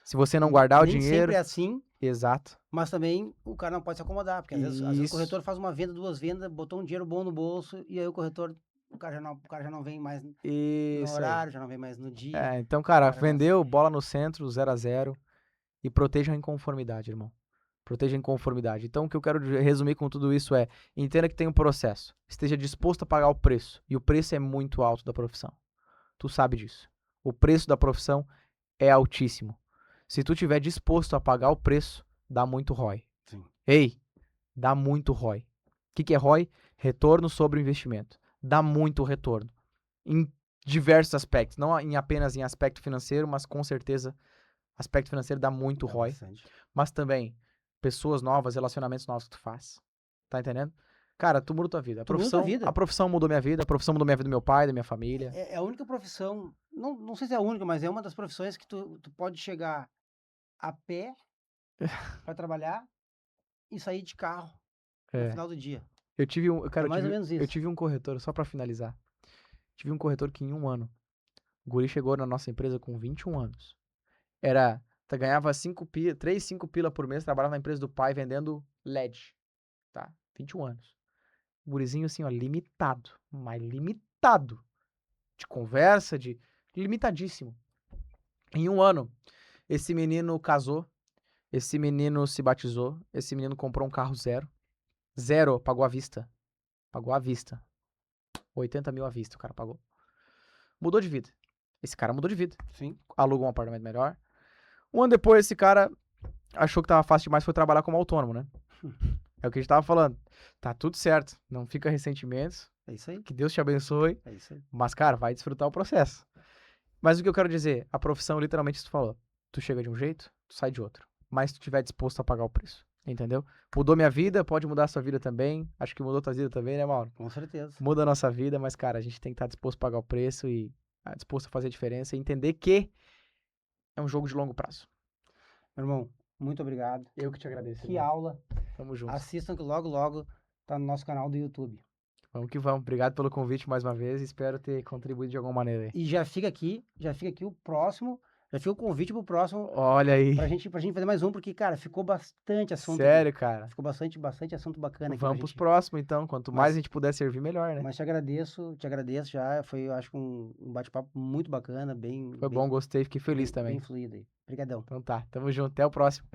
Se você não guardar o Nem sempre dinheiro... é assim, Exato. mas também o cara não pode se acomodar, porque às vezes o Isso. corretor faz uma venda, 2 vendas, botou um dinheiro bom no bolso, e aí o cara já não vem mais no Isso aí. horário, já não vem mais no dia. Então, O cara, cara começa. vendeu, bola no centro, 0-0. E proteja a inconformidade, irmão. Proteja a inconformidade. Então, o que eu quero resumir com tudo isso é: entenda que tem um processo. Esteja disposto a pagar o preço. E o preço é muito alto da profissão. Tu sabe disso. O preço da profissão é altíssimo. Se tu tiver disposto a pagar o preço, dá muito ROI. Sim. Ei, dá muito ROI. O que é ROI? Retorno sobre o investimento. Dá muito retorno. Em diversos aspectos. Não apenas em aspecto financeiro, mas com certeza aspecto financeiro dá muito Dá ROI. bastante. Mas também pessoas novas, relacionamentos novos que tu faz. Tá entendendo? Cara, tu muda tua vida. Tu muda tua vida. A profissão mudou minha vida, a profissão mudou minha vida do meu pai, da minha família. É a única profissão, não sei se é a única, mas é uma das profissões que tu pode chegar a pé para trabalhar e sair de carro no É. final do dia. Eu tive um, cara, É mais ou menos eu isso. tive um corretor, só pra finalizar. Tive um corretor que em um ano, o guri chegou na nossa empresa com 21 anos. Ganhava 3, 5 pila por mês, trabalhava na empresa do pai vendendo LED, tá? 21 anos. Gurizinho assim, ó, limitado, mas limitado. De conversa, limitadíssimo. Em um ano, esse menino casou, esse menino se batizou, esse menino comprou um carro zero. Zero, pagou à vista. Pagou à vista. 80 mil à vista o cara pagou. Mudou de vida. Esse cara mudou de vida. Sim. Alugou um apartamento melhor. Um ano depois, esse cara achou que tava fácil demais, foi trabalhar como autônomo, né? É o que a gente tava falando. Tá tudo certo. Não fica ressentimentos. É isso aí. Que Deus te abençoe. É isso aí. Mas, cara, vai desfrutar o processo. Mas o que eu quero dizer, a profissão, literalmente, isso tu falou. Tu chega de um jeito, tu sai de outro. Mas tu estiver disposto a pagar o preço. Entendeu? Mudou minha vida, pode mudar a sua vida também. Acho que mudou tua vida também, né, Mauro? Com certeza. Muda a nossa vida, mas, cara, a gente tem que estar disposto a pagar o preço e disposto a fazer a diferença e entender que é um jogo de longo prazo. Meu irmão, muito obrigado. Eu que te agradeço. Que irmão. aula. Tamo junto. Assistam que logo tá no nosso canal do YouTube. Vamos que vamos. Obrigado pelo convite mais uma vez. Espero ter contribuído de alguma maneira aí. E já fica aqui o próximo, já fica o convite pro próximo, Olha aí. pra gente fazer mais um, porque, cara, ficou bastante assunto aqui. Sério, cara. Ficou bastante assunto bacana aqui Vamos pra pros gente. próximos, então. Quanto mais Mas- a gente puder servir, melhor, né? Mas te agradeço já, foi, eu acho, um bate-papo muito bacana, Foi bom, gostei, fiquei feliz também. Bem fluido aí. Obrigadão. Então tá, tamo junto. Até o próximo.